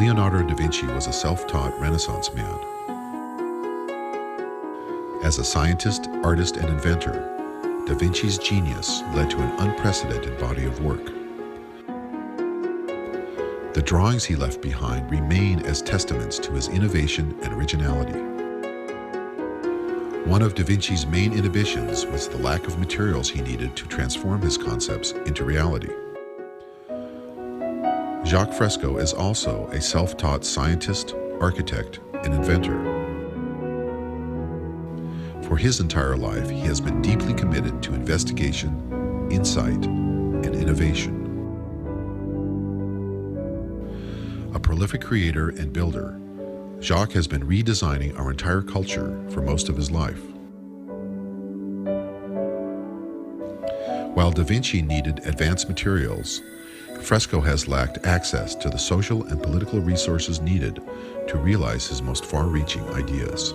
Leonardo da Vinci was a self-taught Renaissance man. As a scientist, artist, and inventor, da Vinci's genius led to an unprecedented body of work. The drawings he left behind remain as testaments to his innovation and originality. One of da Vinci's main inhibitions was the lack of materials he needed to transform his concepts into reality. Jacques Fresco is also a self-taught scientist, architect, and inventor. For his entire life, he has been deeply committed to investigation, insight, and innovation. A prolific creator and builder, Jacques has been redesigning our entire culture for most of his life. While da Vinci needed advanced materials, Fresco has lacked access to the social and political resources needed to realize his most far-reaching ideas.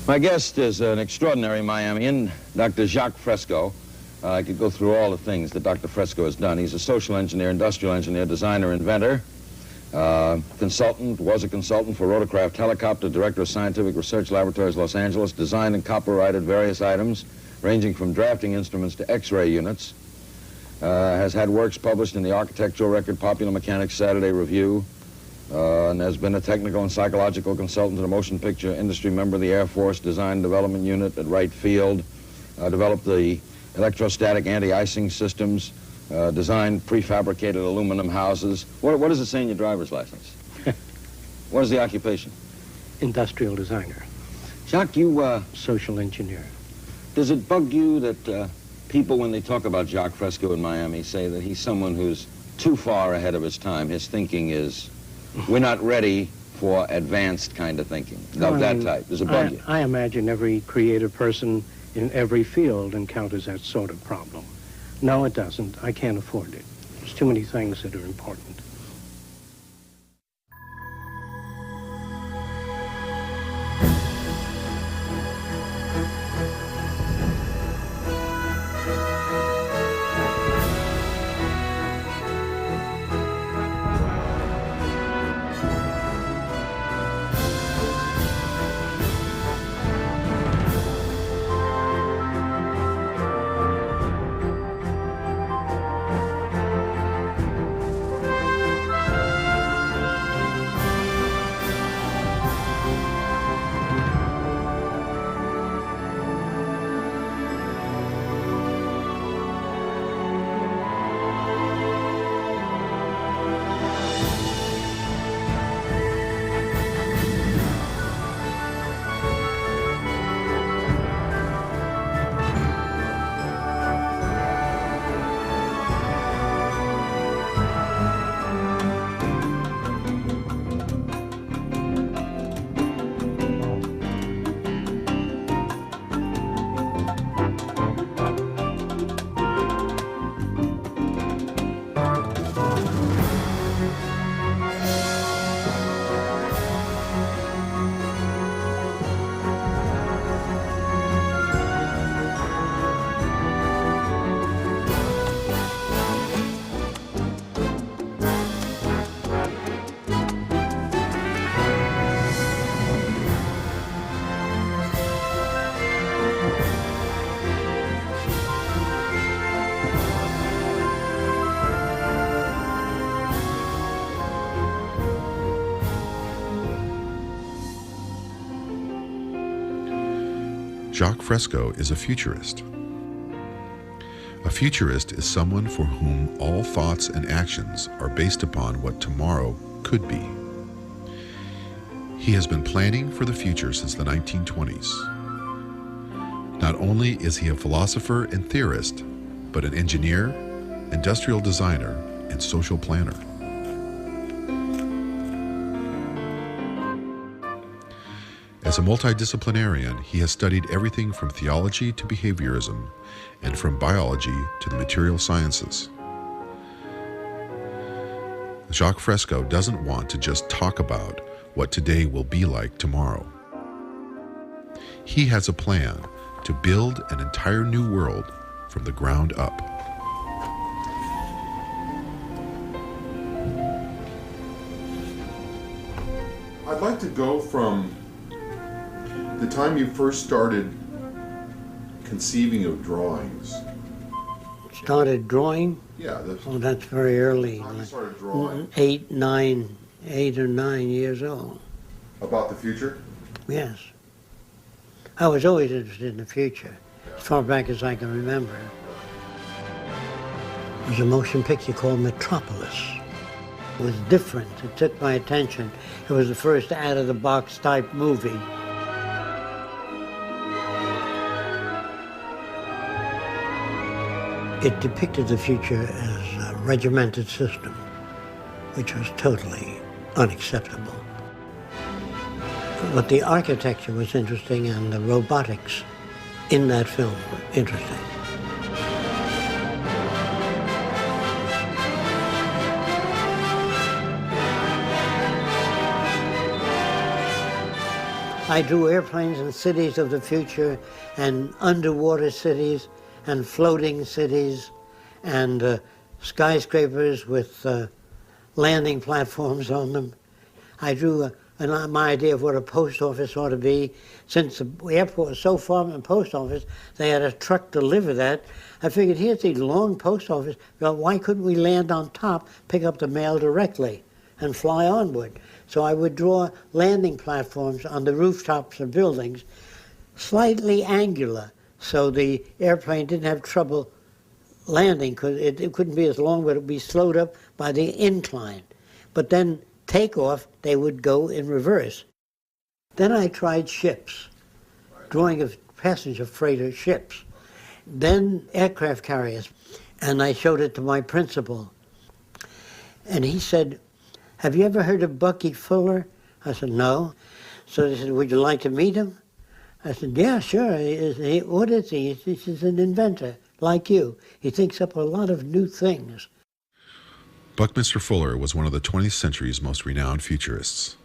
My guest is an extraordinary Miamian, Dr. Jacques Fresco. I could go through all the things that Dr. Fresco has done. He's a social engineer, industrial engineer, designer, inventor, consultant, was a consultant for Rotorcraft Helicopter, director of Scientific Research Laboratories, Los Angeles, designed and copyrighted various items, ranging from drafting instruments to X-ray units. Has had works published in the Architectural Record, Popular Mechanics, Saturday Review, and has been a technical and psychological consultant to the motion picture industry, member of the Air Force Design Development Unit at Wright Field, developed the electrostatic anti-icing systems, designed prefabricated aluminum houses. What does it say in your driver's license? What is the occupation? Industrial designer. Jacques, you... Social engineer. Does it bug you that people, when they talk about Jacques Fresco in Miami, say that he's someone who's too far ahead of his time? His thinking is... We're not ready for advanced kind of thinking, of that type. Does it bug you? I imagine every creative person in every field encounters that sort of problem. No, it doesn't. I can't afford it. There's too many things that are important. Jacques Fresco is a futurist. A futurist is someone for whom all thoughts and actions are based upon what tomorrow could be. He has been planning for the future since the 1920s. Not only is he a philosopher and theorist, but an engineer, industrial designer, and social planner. As a multidisciplinarian, he has studied everything from theology to behaviorism, and from biology to the material sciences. Jacques Fresco doesn't want to just talk about what today will be like tomorrow. He has a plan to build an entire new world from the ground up. I'd like to go from the time you first started conceiving of drawings. Started drawing? Yeah, Oh, that's very early. time you started drawing 8 or 9 years old. about the future. Yes. I was always interested in the future, as far back as I can remember. There was a motion picture called Metropolis. It was different. It took my attention. It was the first out-of-the-box type movie. It depicted the future as a regimented system, which was totally unacceptable. But the architecture was interesting and the robotics in that film were interesting. I drew airplanes in cities of the future and underwater cities and floating cities and skyscrapers with landing platforms on them. I drew my idea of what a post office ought to be. Since the airport was so far from the post office, they had a truck deliver that. I figured, here's the long post office. Well, why couldn't we land on top, pick up the mail directly, and fly onward? So I would draw landing platforms on the rooftops of buildings, slightly angular, so the airplane didn't have trouble landing, because it couldn't be as long, but it would be slowed up by the incline. But then takeoff, they would go in reverse. Then I tried ships, drawing of passenger freighter ships. Then aircraft carriers, and I showed it to my principal. And he said, "Have you ever heard of Bucky Fuller?" I said, "No." So they said, "Would you like to meet him?" I said, "Yeah, sure." What is he? He's an inventor, like you. He thinks up a lot of new things. Buckminster Fuller was one of the 20th century's most renowned futurists.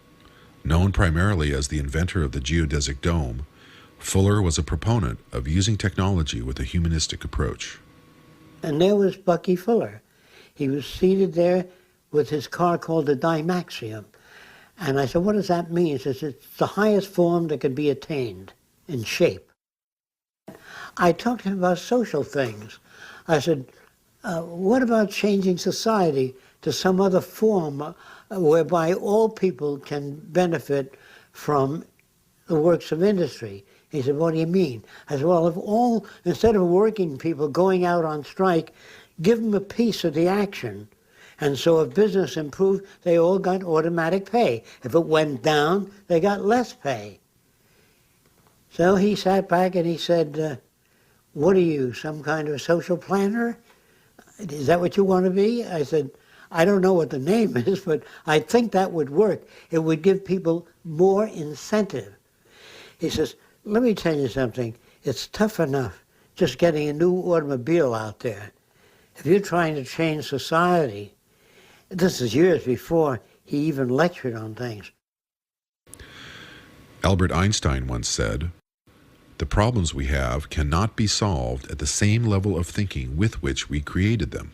Known primarily as the inventor of the geodesic dome, Fuller was a proponent of using technology with a humanistic approach. And there was Bucky Fuller. He was seated there with his car called the Dymaxium. And I said, "What does that mean?" He says, "It's the highest form that can be attained in shape." I talked to him about social things. I said, what about changing society to some other form whereby all people can benefit from the works of industry? He said, "What do you mean?" I said, "Well, instead of working people going out on strike, give them a piece of the action. And so if business improved, they all got automatic pay. If it went down, they got less pay." So he sat back and he said, "What are you, some kind of social planner? Is that what you want to be?" I said, "I don't know what the name is, but I think that would work. It would give people more incentive." He says, "Let me tell you something. It's tough enough just getting a new automobile out there. If you're trying to change society," this is years before he even lectured on things. Albert Einstein once said, "The problems we have cannot be solved at the same level of thinking with which we created them."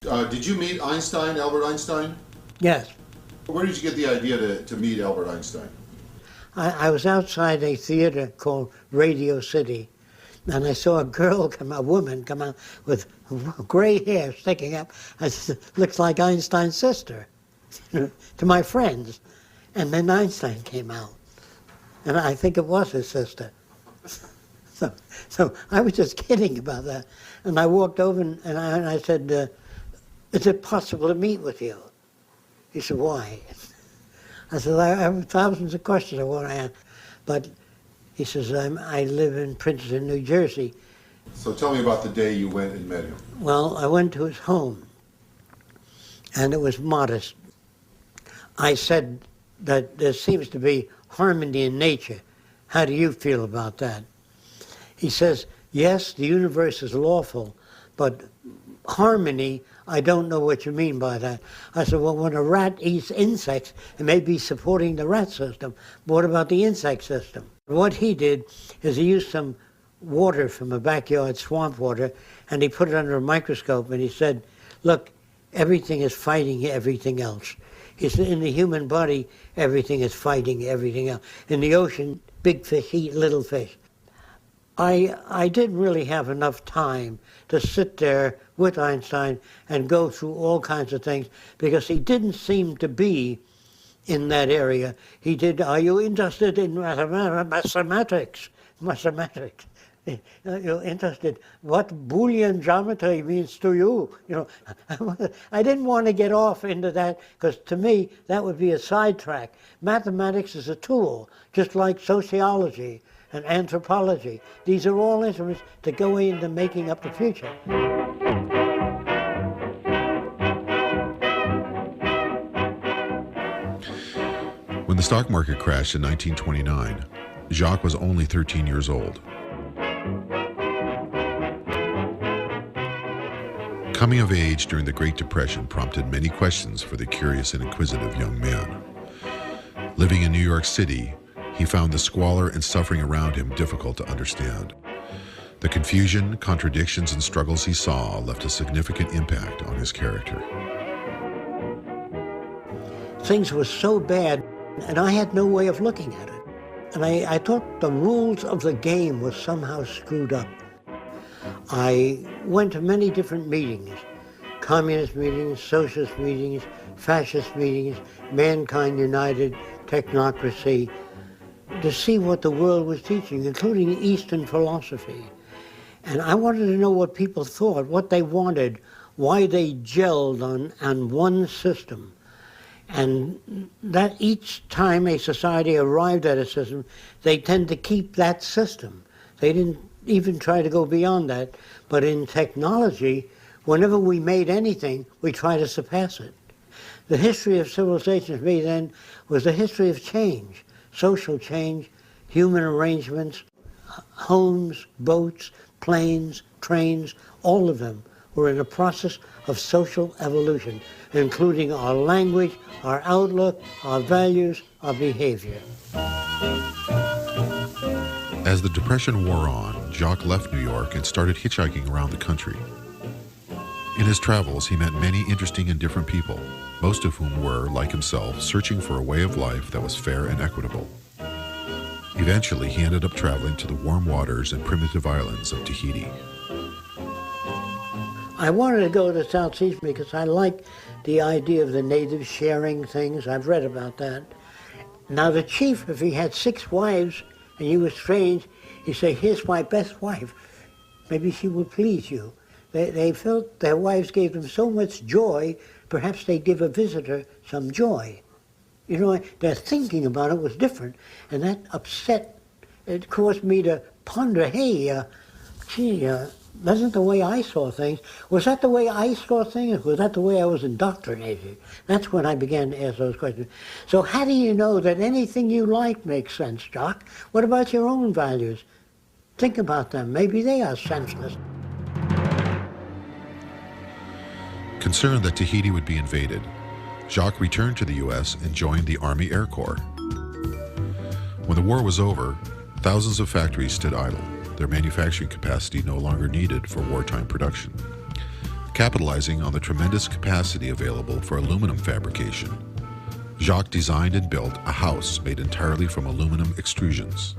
Did you meet Einstein, Albert Einstein? Yes. Where did you get the idea to meet Albert Einstein? I was outside a theater called Radio City, and I saw a woman come out with gray hair sticking up. I said, "Looks like Einstein's sister," to my friends. And then Einstein came out, and I think it was his sister. So I was just kidding about that. And I walked over and I said, "Is it possible to meet with you?" He said, "Why?" I said, "I have thousands of questions I want to ask." But he says, "I live in Princeton, New Jersey." So tell me about the day you went and met him. Well, I went to his home, and it was modest. I said that there seems to be harmony in nature. How do you feel about that? He says, "Yes, the universe is lawful, but harmony I don't know what you mean by that. I said, well, when a rat eats insects, it may be supporting the rat system. But what about the insect system? What he did is he used some water from a backyard, swamp water, and he put it under a microscope, and he said, look, everything is fighting everything else. He said, in the human body, everything is fighting everything else. In the ocean, big fish eat little fish. I didn't really have enough time to sit there with Einstein and go through all kinds of things because he didn't seem to be in that area. He did, are you interested in mathematics? Mathematics. You're interested. What Boolean geometry means to you? You know, I didn't want to get off into that because to me that would be a sidetrack. Mathematics is a tool, just like sociology and anthropology. These are all instruments that go into making up the future. When the stock market crashed in 1929, Jacques was only 13 years old. Coming of age during the Great Depression prompted many questions for the curious and inquisitive young man. Living in New York City, he found the squalor and suffering around him difficult to understand. The confusion, contradictions, and struggles he saw left a significant impact on his character. Things were so bad, and I had no way of looking at it. And I thought the rules of the game were somehow screwed up. I went to many different meetings, communist meetings, socialist meetings, fascist meetings, Mankind United, technocracy, to see what the world was teaching, including Eastern philosophy. And I wanted to know what people thought, what they wanted, why they gelled on one system. And that each time a society arrived at a system, they tend to keep that system. They didn't even try to go beyond that. But in technology, whenever we made anything, we try to surpass it. The history of civilization for me then was the history of change, social change, human arrangements, homes, boats, planes, trains, all of them were in a process of social evolution, including our language, our outlook, our values, our behavior. As the Depression wore on, Jacques left New York and started hitchhiking around the country. In his travels, he met many interesting and different people, most of whom were, like himself, searching for a way of life that was fair and equitable. Eventually, he ended up traveling to the warm waters and primitive islands of Tahiti. I wanted to go to the South Seas because I like the idea of the natives sharing things. I've read about that. Now the chief, if he had 6 wives and you were strange, he'd say, here's my best wife. Maybe she will please you. They felt their wives gave them so much joy, perhaps they'd give a visitor some joy. You know, their thinking about it was different, and that upset, it caused me to ponder, hey, that's the way I saw things. Was that the way I saw things? Was that the way I was indoctrinated? That's when I began to ask those questions. So how do you know that anything you like makes sense, Jock? What about your own values? Think about them. Maybe they are senseless. Concerned that Tahiti would be invaded, Jacques returned to the U.S. and joined the Army Air Corps. When the war was over, thousands of factories stood idle, their manufacturing capacity no longer needed for wartime production. Capitalizing on the tremendous capacity available for aluminum fabrication, Jacques designed and built a house made entirely from aluminum extrusions.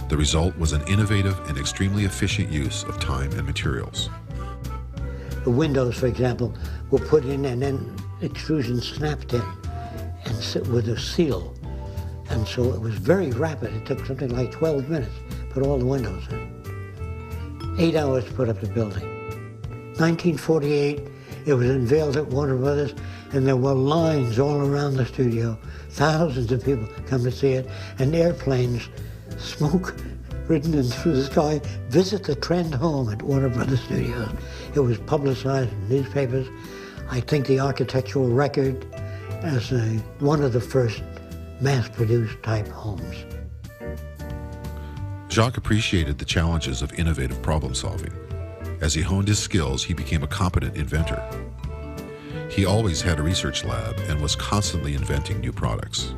The result was an innovative and extremely efficient use of time and materials. The windows, for example, were put in and then extrusion snapped in and sit with a seal. And so it was very rapid. It took something like 12 minutes to put all the windows in. 8 hours to put up the building. 1948, it was unveiled at Warner Brothers, and there were lines all around the studio. Thousands of people come to see it, and airplanes, smoke ridden and through the sky, visit the Trend home at Warner Brothers Studios. It was publicized in newspapers. I think the architectural record as one of the first mass-produced type homes. Jacques appreciated the challenges of innovative problem solving As he honed his skills, he became a competent inventor. He always had a research lab and was constantly inventing new products.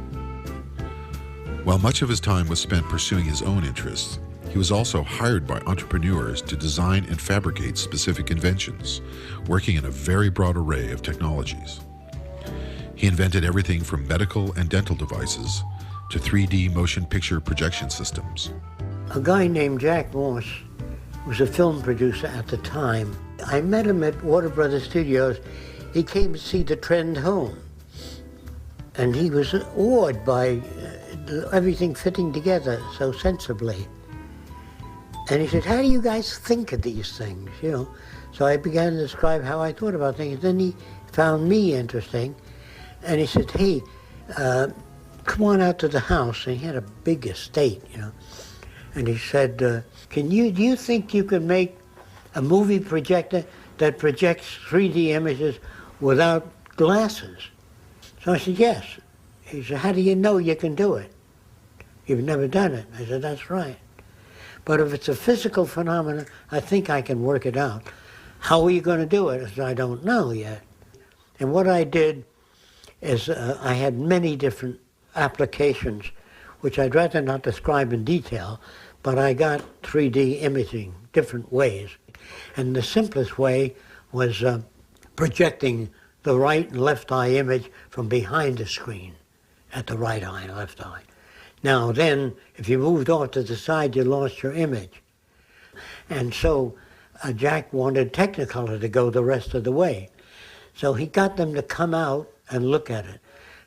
While much of his time was spent pursuing his own interests, he was also hired by entrepreneurs to design and fabricate specific inventions, working in a very broad array of technologies. He invented everything from medical and dental devices to 3D motion picture projection systems. A guy named Jack Morse was a film producer at the time. I met him at Warner Brothers Studios. He came to see the trend home, and he was awed by everything fitting together so sensibly. And he said, how do you guys think of these things, you know? So I began to describe how I thought about things. Then he found me interesting, and he said, hey, come on out to the house. And he had a big estate, you know. And he said, do you think you can make a movie projector that projects 3D images without glasses? So I said, yes. He said, how do you know you can do it? You've never done it. I said, that's right. But if it's a physical phenomenon, I think I can work it out. How are you going to do it? I said, I don't know yet. And what I did is I had many different applications, which I'd rather not describe in detail, but I got 3D imaging different ways. And the simplest way was projecting the right and left eye image from behind the screen at the right eye and left eye. Now then, if you moved off to the side, you lost your image. And so Jack wanted Technicolor to go the rest of the way. So he got them to come out and look at it.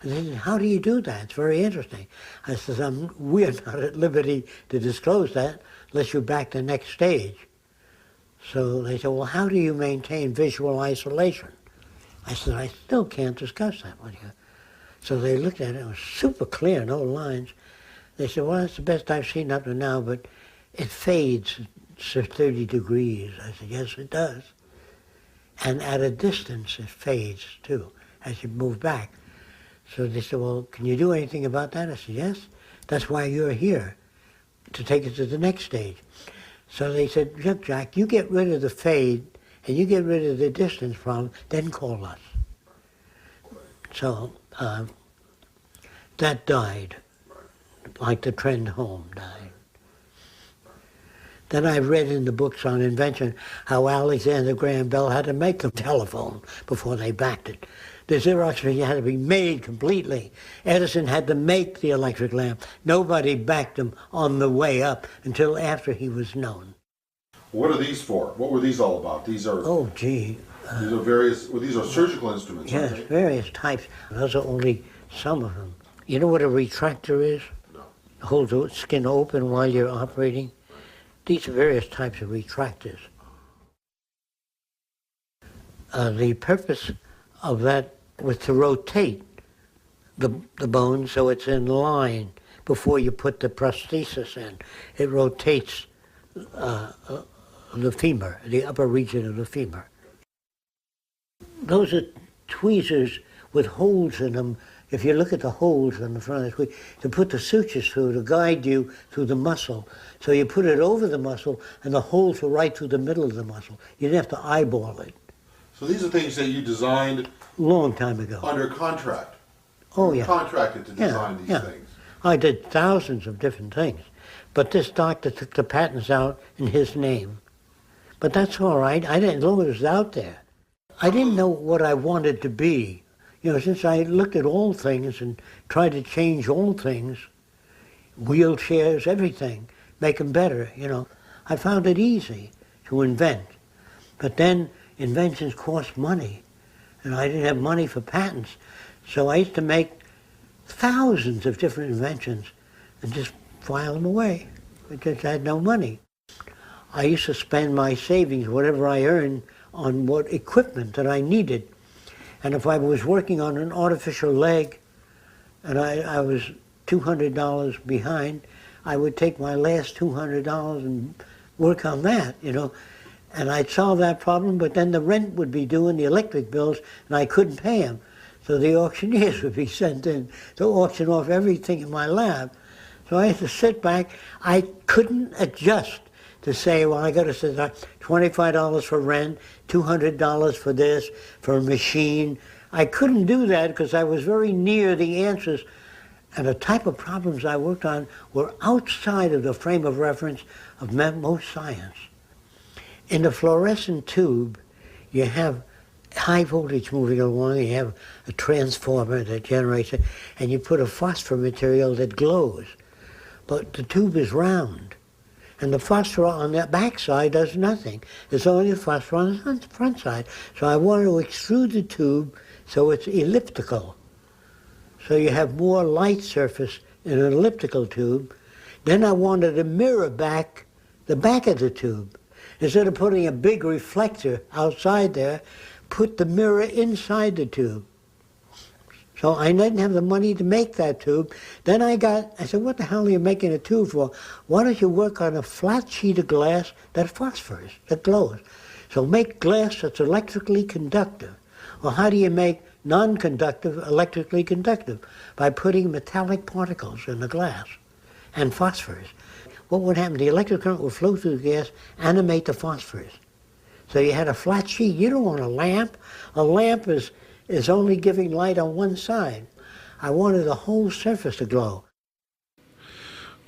And they said, how do you do that? It's very interesting. I said, we're not at liberty to disclose that unless you're back to the next stage. So they said, well, how do you maintain visual isolation? I said, I still can't discuss that with you. So they looked at it. It was super clear, no lines. They said, well, that's the best I've seen up to now, but it fades to 30 degrees. I said, yes, it does. And at a distance, it fades, too, as you move back. So they said, well, can you do anything about that? I said, yes. That's why you're here, to take it to the next stage. So they said, look, Jack, you get rid of the fade, and you get rid of the distance problem, then call us. So that died, like the trend home died. Then I read in the books on invention how Alexander Graham Bell had to make the telephone before they backed it. The Xerox machine had to be made completely. Edison had to make the electric lamp. Nobody backed him on the way up until after he was known. What are these for? What were these all about? These are... Oh, gee. These are various... Well, these are surgical instruments, Yes, aren't they? various types. Those are only some of them. You know what a retractor is? No. Hold the skin open while you're operating. These are various types of retractors. The purpose of that was to rotate the bone so it's in line before you put the prosthesis in. It rotates the femur, the upper region of the femur. Those are tweezers with holes in them. If you look at the holes on the front of the tweezer, to put the sutures through, to guide you through the muscle. So you put it over the muscle, and the holes are right through the middle of the muscle. You didn't have to eyeball it. So these are things that you designed Long time ago. under contract. Oh, You yeah. contracted to design these things. I did thousands of different things. But this doctor took the patents out in his name. But that's all right. I didn't, as long as it was out there. I didn't know what I wanted to be. You know, since I looked at all things and tried to change all things, wheelchairs, everything, make them better, you know, I found it easy to invent. But then inventions cost money, and I didn't have money for patents. So I used to make thousands of different inventions and just file them away because I had no money. I used to spend my savings, whatever I earned, on what equipment that I needed. And if I was working on an artificial leg and I was $200 behind, I would take my last $200 and work on that, you know. And I'd solve that problem, but then the rent would be due and the electric bills, and I couldn't pay them. So the auctioneers would be sent in to auction off everything in my lab. So I had to sit back. I couldn't adjust to say, well, I got to set $25 for rent, $200 for this, for a machine. I couldn't do that because I was very near the answers, and the type of problems I worked on were outside of the frame of reference of most science. In the fluorescent tube, you have high voltage moving along, you have a transformer that generates it, and you put a phosphor material that glows. But the tube is round, and the phosphor on that back side does nothing. There's only the phosphor on the front side. So I want to extrude the tube so it's elliptical. So you have more light surface in an elliptical tube. Then I wanted to mirror back the back of the tube. Instead of putting a big reflector outside there, put the mirror inside the tube. So I didn't have the money to make that tube. Then I said, what the hell are you making a tube for? Why don't you work on a flat sheet of glass that phosphors, that glows? So make glass that's electrically conductive. Well, how do you make non-conductive electrically conductive? By putting metallic particles in the glass and phosphors. What would happen? The electric current would flow through the gas, animate the phosphors. So you had a flat sheet. You don't want a lamp. A lamp is only giving light on one side. I wanted the whole surface to glow.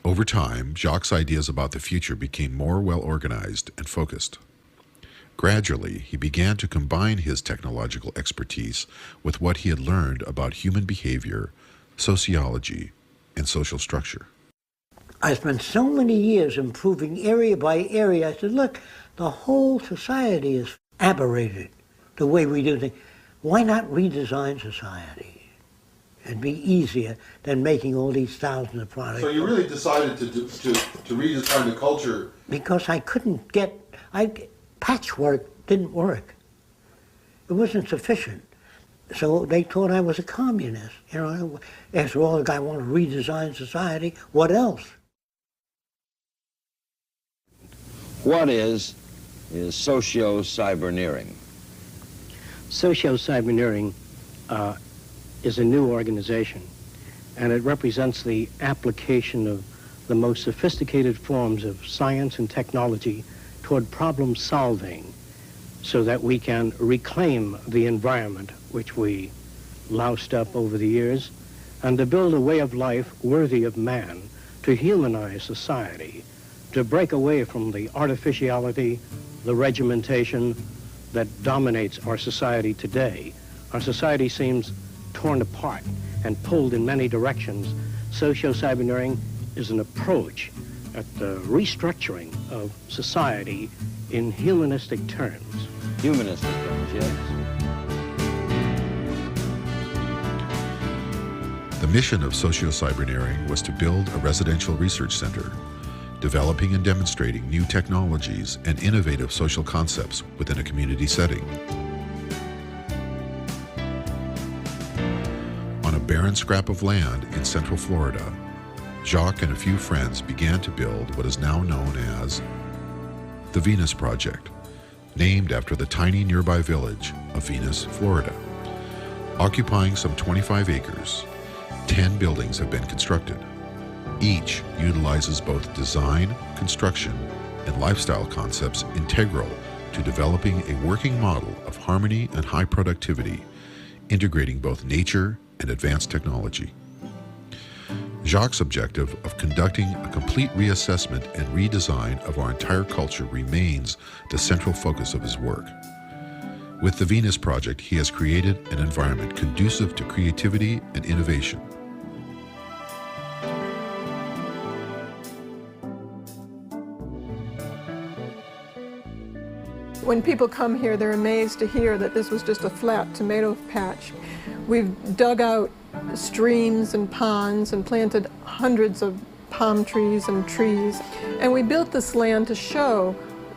Over time, Jacques' ideas about the future became more well-organized and focused. Gradually, he began to combine his technological expertise with what he had learned about human behavior, sociology, and social structure. I spent so many years improving area by area. I said, look, the whole society is aberrated, the way we do things. Why not redesign society? It'd be easier than making all these thousands of products. So you really decided to redesign the culture? Because I couldn't patchwork didn't work. It wasn't sufficient. So they thought I was a communist. You know, after all, the guy wanted to redesign society. What else? What is socio-cyberneering? Socio-cyberneering is a new organization, and it represents the application of the most sophisticated forms of science and technology toward problem solving so that we can reclaim the environment which we loused up over the years, and to build a way of life worthy of man, to humanize society, to break away from the artificiality, the regimentation that dominates our society today. Our society seems torn apart and pulled in many directions. Socio-cyberneering is an approach at the restructuring of society in humanistic terms. Humanistic terms, yes. The mission of socio-cyberneering was to build a residential research center, developing and demonstrating new technologies and innovative social concepts within a community setting. On a barren scrap of land in central Florida, Jacques and a few friends began to build what is now known as the Venus Project, named after the tiny nearby village of Venus, Florida. Occupying some 25 acres, 10 buildings have been constructed. Each utilizes both design, construction, and lifestyle concepts integral to developing a working model of harmony and high productivity, integrating both nature and advanced technology. Jacques' objective of conducting a complete reassessment and redesign of our entire culture remains the central focus of his work. With the Venus Project, he has created an environment conducive to creativity and innovation. When people come here, they're amazed to hear that this was just a flat tomato patch. We've dug out streams and ponds and planted hundreds of palm trees and trees. And we built this land to show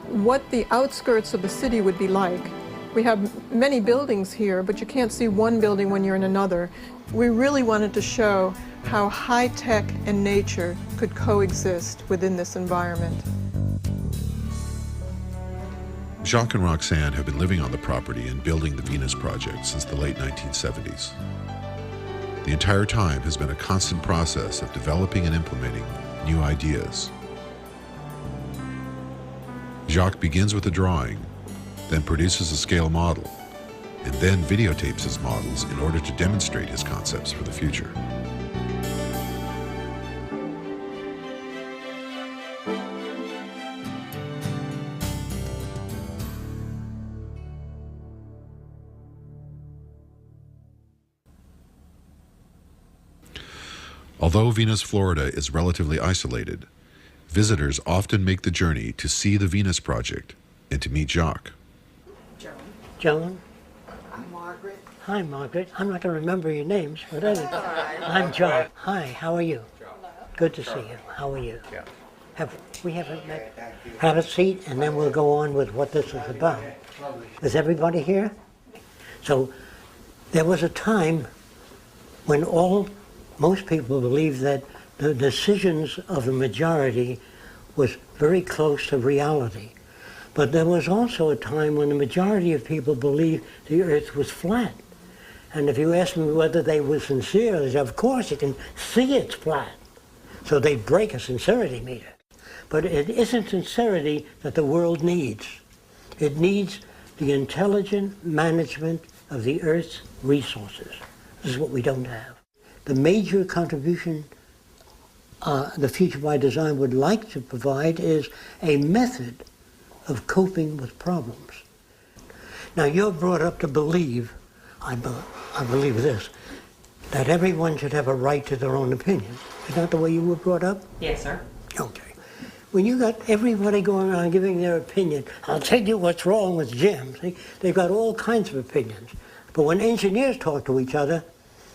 what the outskirts of the city would be like. We have many buildings here, but you can't see one building when you're in another. We really wanted to show how high-tech and nature could coexist within this environment. Jacques and Roxanne have been living on the property and building the Venus Project since the late 1970s. The entire time has been a constant process of developing and implementing new ideas. Jacques begins with a drawing, then produces a scale model, and then videotapes his models in order to demonstrate his concepts for the future. Although Venus, Florida is relatively isolated, visitors often make the journey to see the Venus Project and to meet Jacques. Joan? I'm Margaret. Hi, Margaret. I'm not going to remember your names, but I'm John. Hi, how are you? Good to see you. How are you? We haven't met. Have a seat, and then we'll go on with what this is about. Is everybody here? So there was a time when most people believed that the decisions of the majority was very close to reality. But there was also a time when the majority of people believed the earth was flat. And if you ask me whether they were sincere, they said, of course, you can see it's flat. So they'd break a sincerity meter. But it isn't sincerity that the world needs. It needs the intelligent management of the earth's resources. This is what we don't have. The major contribution the Future by Design would like to provide is a method of coping with problems. Now, you're brought up to believe, I believe this, that everyone should have a right to their own opinion. Is that the way you were brought up? Yes, sir. Okay. When you got everybody going around giving their opinion, I'll tell you what's wrong with Jim. See, they've got all kinds of opinions. But when engineers talk to each other,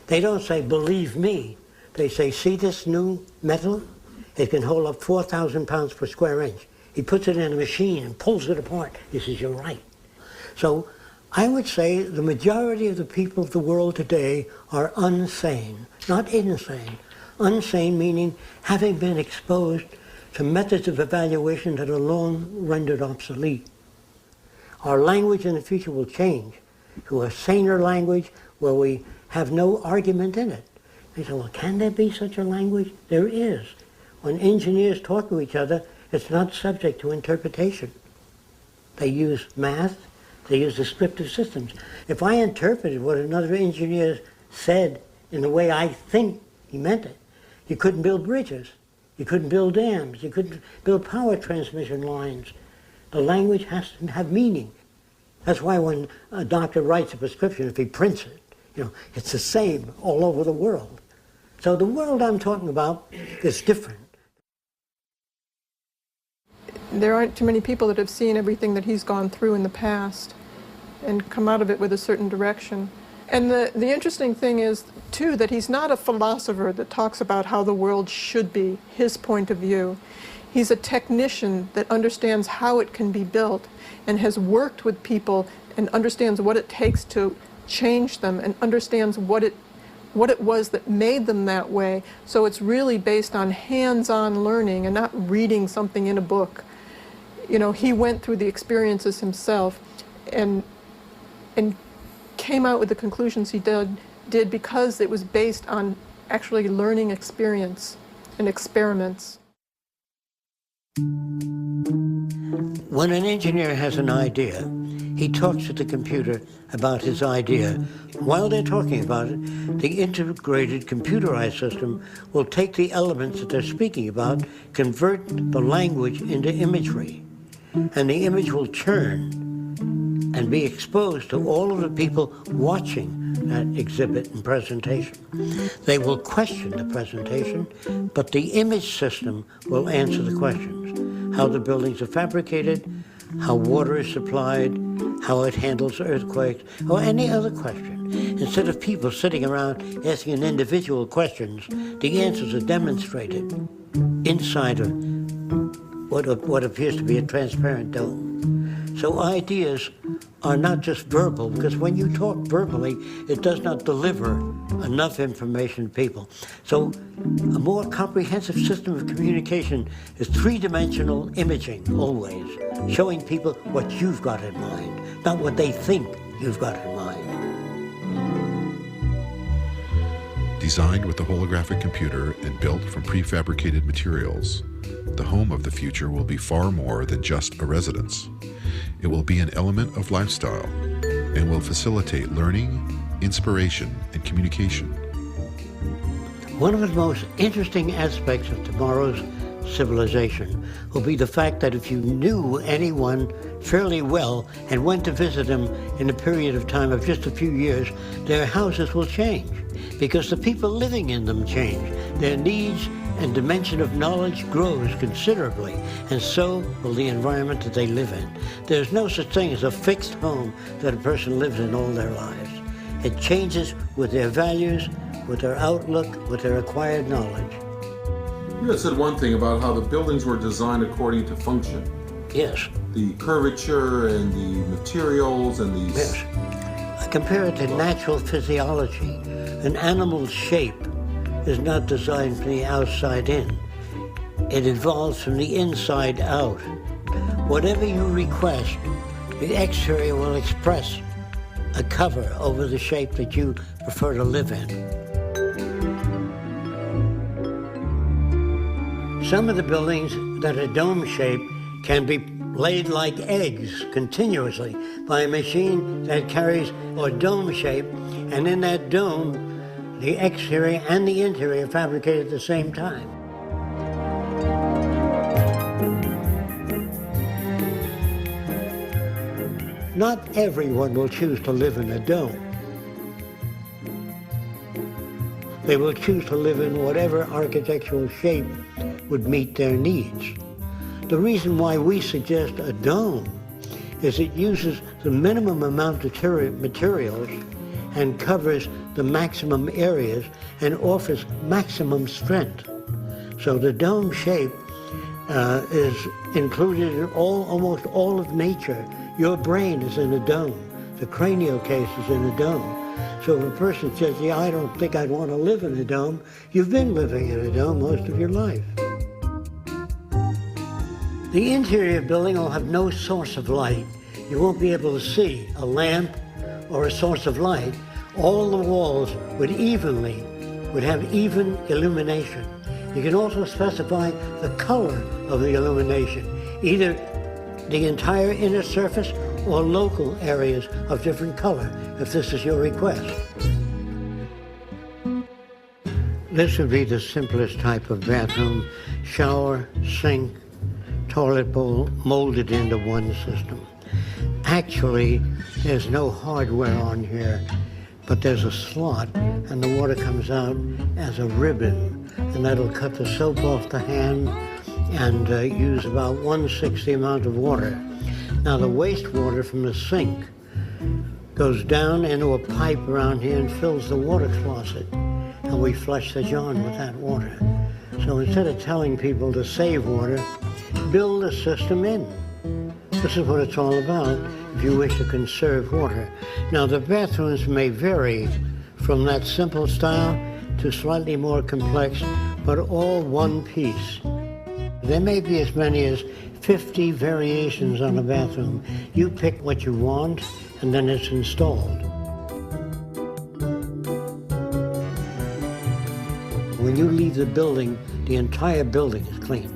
they don't say, believe me. They say, see this new metal? It can hold up 4,000 pounds per square inch. He puts it in a machine and pulls it apart. He says, you're right. So I would say the majority of the people of the world today are unsane, not insane. Unsane meaning having been exposed to methods of evaluation that are long rendered obsolete. Our language in the future will change to a saner language where we have no argument in it. They say, well, can there be such a language? There is. When engineers talk to each other, it's not subject to interpretation. They use math, they use descriptive systems. If I interpreted what another engineer said in the way I think he meant it, you couldn't build bridges, you couldn't build dams, you couldn't build power transmission lines. The language has to have meaning. That's why when a doctor writes a prescription, if he prints it, it's the same all over the world. So the world I'm talking about is different. There aren't too many people that have seen everything that he's gone through in the past and come out of it with a certain direction. And the interesting thing is, too, that he's not a philosopher that talks about how the world should be, his point of view. He's a technician that understands how it can be built and has worked with people and understands what it takes to change them and understands what it was that made them that way. So it's really based on hands-on learning and not reading something in a book. He went through the experiences himself and came out with the conclusions he did because it was based on actually learning experience and experiments. When an engineer has an idea, he talks to the computer about his idea. While they're talking about it, the integrated computerized system will take the elements that they're speaking about, convert the language into imagery, and the image will churn and be exposed to all of the people watching that exhibit and presentation. They will question the presentation, but the image system will answer the questions. How the buildings are fabricated, how water is supplied, how it handles earthquakes, or any other question. Instead of people sitting around asking individual questions, the answers are demonstrated inside of what appears to be a transparent dome. So ideas are not just verbal, because when you talk verbally, it does not deliver enough information to people. So a more comprehensive system of communication is three-dimensional imaging, always, showing people what you've got in mind, not what they think you've got in mind. Designed with a holographic computer and built from prefabricated materials, the home of the future will be far more than just a residence. It will be an element of lifestyle and will facilitate learning, inspiration, and communication. One of the most interesting aspects of tomorrow's civilization will be the fact that if you knew anyone fairly well and went to visit them in a period of time of just a few years, their houses will change because the people living in them change. Their needs and dimension of knowledge grows considerably, and so will the environment that they live in. There's no such thing as a fixed home that a person lives in all their lives. It changes with their values, with their outlook, with their acquired knowledge. You had said one thing about how the buildings were designed according to function. Yes. The curvature and the materials and these... Yes. I compare it to natural physiology. An animal's shape is not designed from the outside in. It evolves from the inside out. Whatever you request, the exterior will express a cover over the shape that you prefer to live in. Some of the buildings that are dome-shaped can be laid like eggs continuously by a machine that carries a dome shape, and in that dome, the exterior and the interior are fabricated at the same time. Not everyone will choose to live in a dome. They will choose to live in whatever architectural shape would meet their needs. The reason why we suggest a dome is it uses the minimum amount of materials and covers the maximum areas and offers maximum strength. So the dome shape is included in almost all of nature. Your brain is in a dome. The cranial case is in a dome. So if a person says, yeah, I don't think I'd want to live in a dome, you've been living in a dome most of your life. The interior building will have no source of light. You won't be able to see a lamp or a source of light. All the walls would have even illumination. You can also specify the color of the illumination, either the entire inner surface or local areas of different color, if this is your request. This would be the simplest type of bathroom: shower, sink, toilet bowl molded into one system. Actually, there's no hardware on here, but there's a slot and the water comes out as a ribbon, and that'll cut the soap off the hand and use about 1/6 the amount of water. Now the wastewater from the sink goes down into a pipe around here and fills the water closet, and we flush the John with that water. So instead of telling people to save water, build a system in. This is what it's all about if you wish to conserve water. Now the bathrooms may vary from that simple style to slightly more complex, but all one piece. There may be as many as 50 variations on a bathroom. You pick what you want, and then it's installed. When you leave the building, the entire building is clean.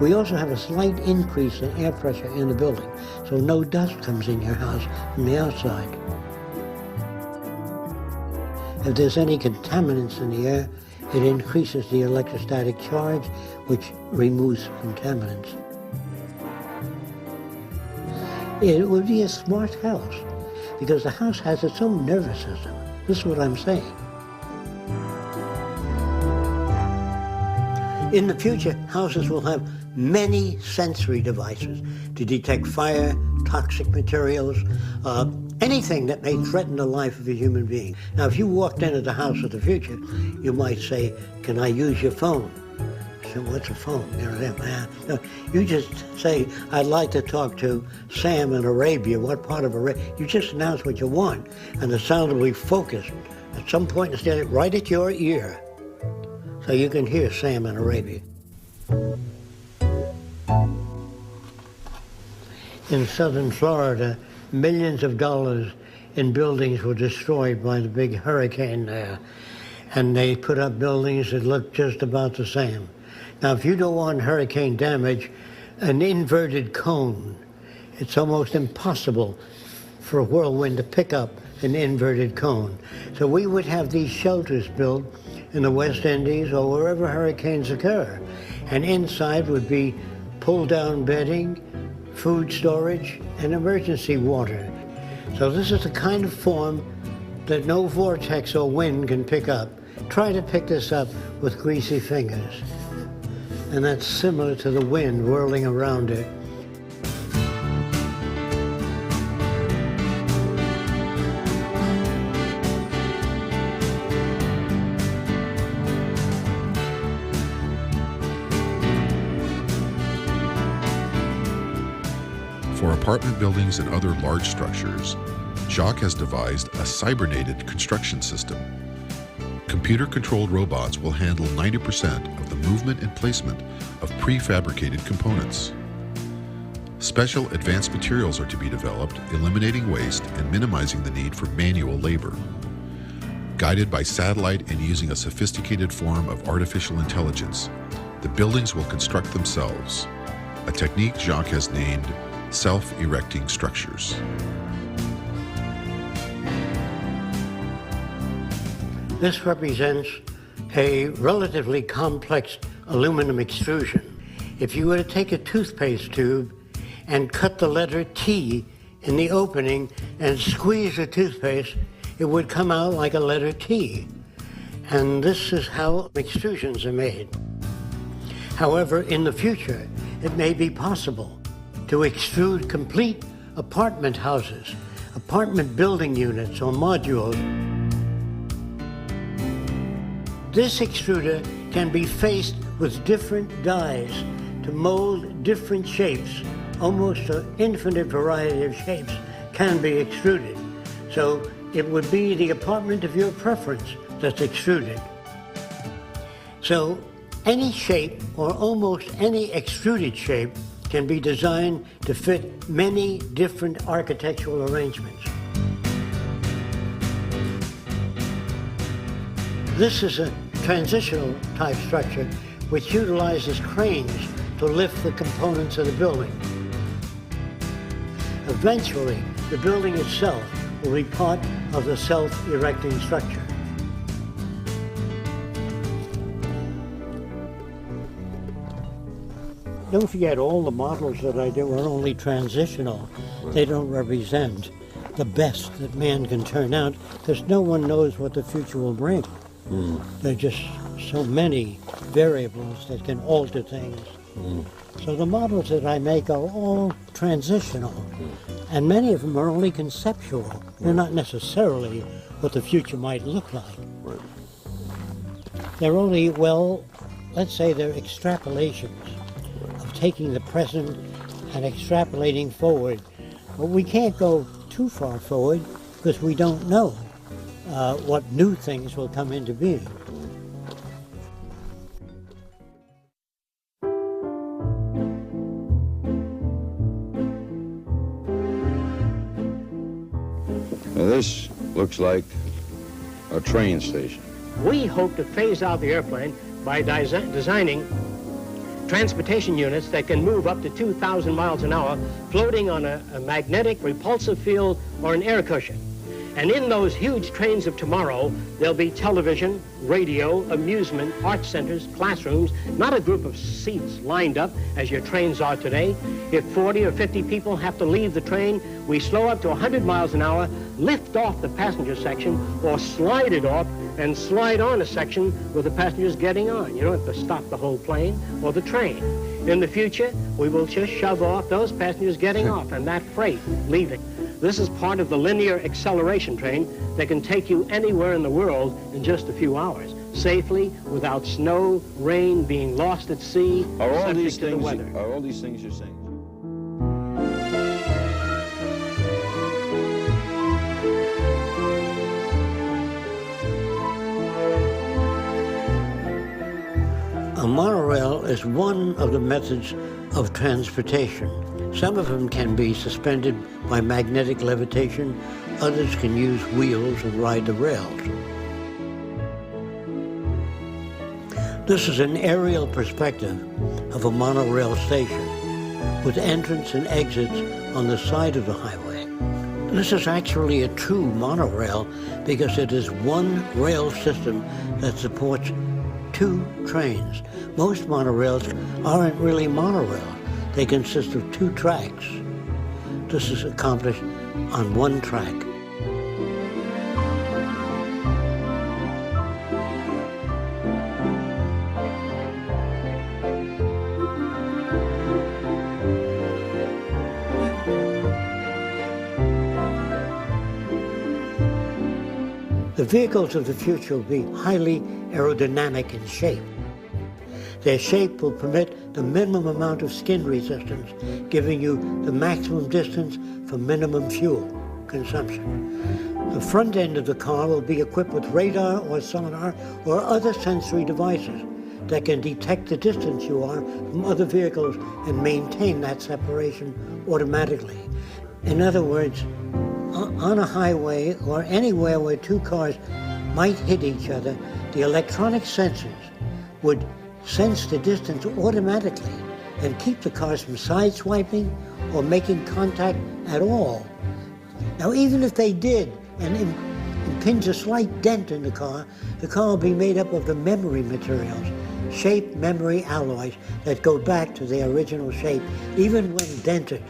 We also have a slight increase in air pressure in the building, so no dust comes in your house from the outside. If there's any contaminants in the air, it increases the electrostatic charge, which removes contaminants. It would be a smart house, because the house has its own nervous system. This is what I'm saying. In the future, houses will have many sensory devices to detect fire, toxic materials, anything that may threaten the life of a human being. Now, if you walked into the house of the future, you might say, "Can I use your phone?" So what's a phone? You just say, "I'd like to talk to Sam in Arabia." What part of Arabia? You just announce what you want, and the sound will be focused at some point instead right at your ear, so you can hear Sam in Arabia. In southern Florida, millions of dollars in buildings were destroyed by the big hurricane there. And they put up buildings that look just about the same. Now, if you don't want hurricane damage, an inverted cone, it's almost impossible for a whirlwind to pick up an inverted cone. So we would have these shelters built in the West Indies or wherever hurricanes occur. And inside would be pull-down bedding, food storage, and emergency water. So this is the kind of form that no vortex or wind can pick up. Try to pick this up with greasy fingers. And that's similar to the wind whirling around it. For apartment buildings and other large structures, Jacques has devised a cybernated construction system. Computer-controlled robots will handle 90% of the movement and placement of prefabricated components. Special advanced materials are to be developed, eliminating waste and minimizing the need for manual labor. Guided by satellite and using a sophisticated form of artificial intelligence, the buildings will construct themselves, a technique Jacques has named self-erecting structures. This represents a relatively complex aluminum extrusion. If you were to take a toothpaste tube and cut the letter T in the opening and squeeze the toothpaste, it would come out like a letter T. And this is how extrusions are made. However, in the future, it may be possible to extrude complete apartment houses, apartment building units or modules. This extruder can be faced with different dies to mold different shapes. Almost an infinite variety of shapes can be extruded. So it would be the apartment of your preference that's extruded. So any shape or almost any extruded shape can be designed to fit many different architectural arrangements. This is a transitional type structure which utilizes cranes to lift the components of the building. Eventually, the building itself will be part of the self-erecting structure. Don't forget, all the models that I do are only transitional. They don't represent the best that man can turn out, because no one knows what the future will bring. There are just so many variables that can alter things. So the models that I make are all transitional, and many of them are only conceptual. They're not necessarily what the future might look like. They're only, well, let's say they're extrapolations of taking the present and extrapolating forward. But we can't go too far forward because we don't know what new things will come into being. Now this looks like a train station. We hope to phase out the airplane by designing transportation units that can move up to 2,000 miles an hour, floating on a magnetic repulsive field or an air cushion. And in those huge trains of tomorrow, there'll be television, radio, amusement, art centers, classrooms, not a group of seats lined up as your trains are today. If 40 or 50 people have to leave the train, we slow up to 100 miles an hour, lift off the passenger section, or slide it off and slide on a section with the passengers getting on. You don't have to stop the whole plane or the train. In the future, we will just shove off those passengers getting off and that freight leaving. This is part of the linear acceleration train that can take you anywhere in the world in just a few hours, safely, without snow, rain, being lost at sea, Are all subject these to the things? weather. Are all these things you're saying? A monorail is one of the methods of transportation. Some of them can be suspended by magnetic levitation Others can use wheels and ride the rails. This is an aerial perspective of a monorail station with entrance and exits on the side of the highway. This is actually a true monorail because it is one rail system that supports two trains. Most monorails aren't really monorails. They consist of two tracks. This is accomplished on one track. The vehicles of the future will be highly aerodynamic in shape. Their shape will permit the minimum amount of skin resistance, giving you the maximum distance for minimum fuel consumption. The front end of the car will be equipped with radar or sonar or other sensory devices that can detect the distance you are from other vehicles and maintain that separation automatically. In other words, on a highway or anywhere where two cars might hit each other, the electronic sensors would sense the distance automatically and keep the cars from sideswiping or making contact at all. Now, even if they did and impinge a slight dent in the car will be made up of the memory materials, shape memory alloys that go back to their original shape, even when dented.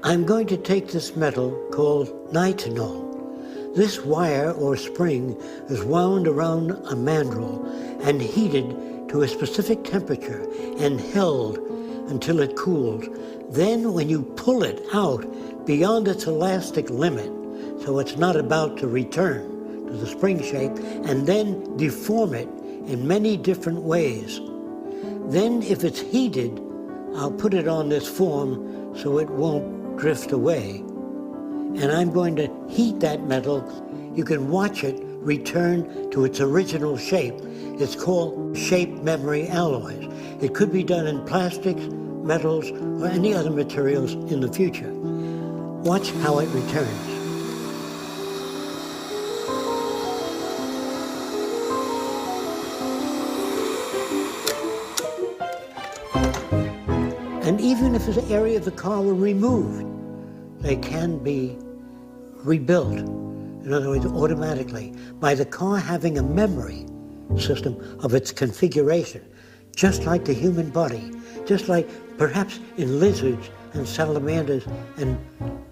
I'm going to take this metal called nitinol. This wire or spring is wound around a mandrel and heated to a specific temperature and held until it cools. Then when you pull it out beyond its elastic limit, so it's not about to return to the spring shape, and then deform it in many different ways. Then if it's heated, I'll put it on this form so it won't drift away. And I'm going to heat that metal. You can watch it return to its original shape. It's called shape memory alloys. It could be done in plastics, metals, or any other materials in the future. Watch how it returns. And even if an area of the car were removed, they can be rebuilt. In other words, automatically, by the car having a memory system of its configuration, just like the human body, just like perhaps in lizards and salamanders and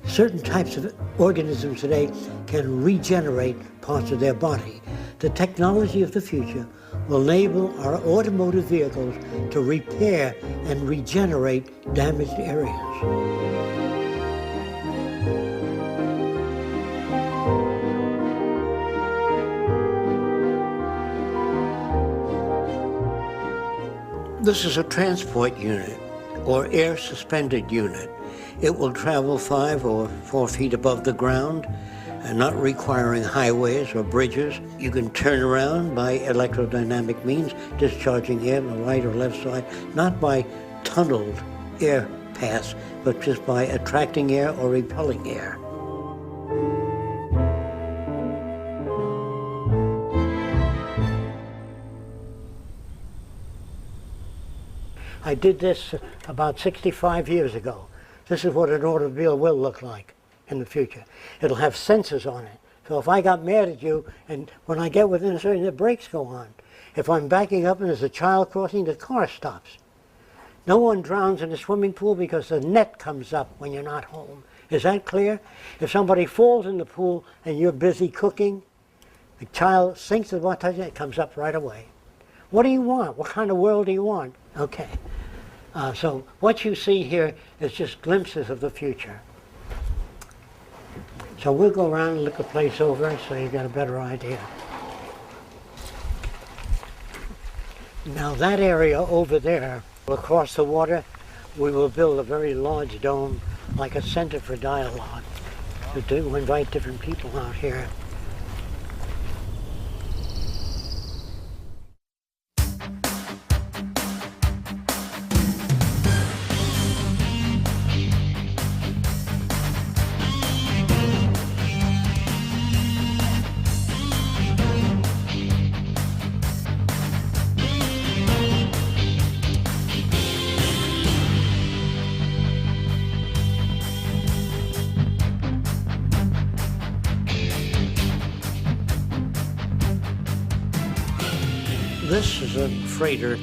certain types of organisms today can regenerate parts of their body. The technology of the future will enable our automotive vehicles to repair and regenerate damaged areas. This is a transport unit or air suspended unit. It will travel 5 or 4 feet above the ground and not requiring highways or bridges. You can turn around by electrodynamic means, discharging air on the right or left side, not by tunneled air paths, but just by attracting air or repelling air. I did this about 65 years ago. This is what an automobile will look like in the future. It'll have sensors on it. So if I got mad at you, and when I get within a certain, the brakes go on. If I'm backing up and there's a child crossing, the car stops. No one drowns in a swimming pool because the net comes up when you're not home. Is that clear? If somebody falls in the pool and you're busy cooking, the child sinks at what time, it comes up right away. What do you want? What kind of world do you want? Okay. So what you see here is just glimpses of the future. So we'll go around and look the place over so you get a better idea. Now that area over there, across the water, we will build a very large dome, like a center for dialogue, to invite different people out here. This is a freighter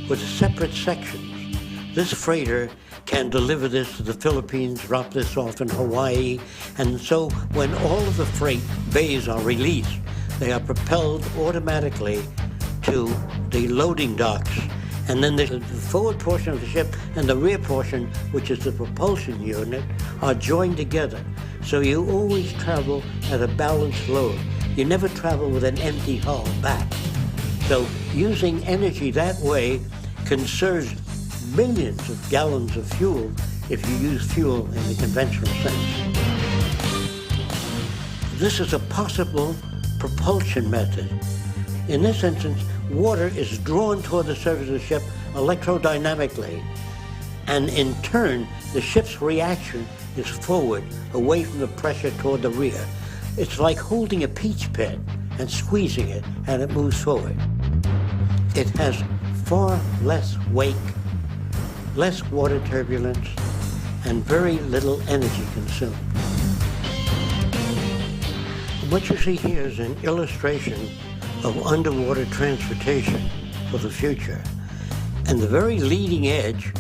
with separate sections. This freighter can deliver this to the Philippines, drop this off in Hawaii, and so when all of the freight bays are released, they are propelled automatically to the loading docks. And then the forward portion of the ship and the rear portion, which is the propulsion unit, are joined together. So you always travel at a balanced load. You never travel with an empty hull back. So using energy that way conserves millions of gallons of fuel if you use fuel in the conventional sense. This is a possible propulsion method. In this instance, water is drawn toward the surface of the ship electrodynamically, and in turn, the ship's reaction is forward, away from the pressure toward the rear. It's like holding a peach pit and squeezing it, and it moves forward. It has far less wake, less water turbulence, and very little energy consumed. What you see here is an illustration of underwater transportation for the future. And the very leading edge,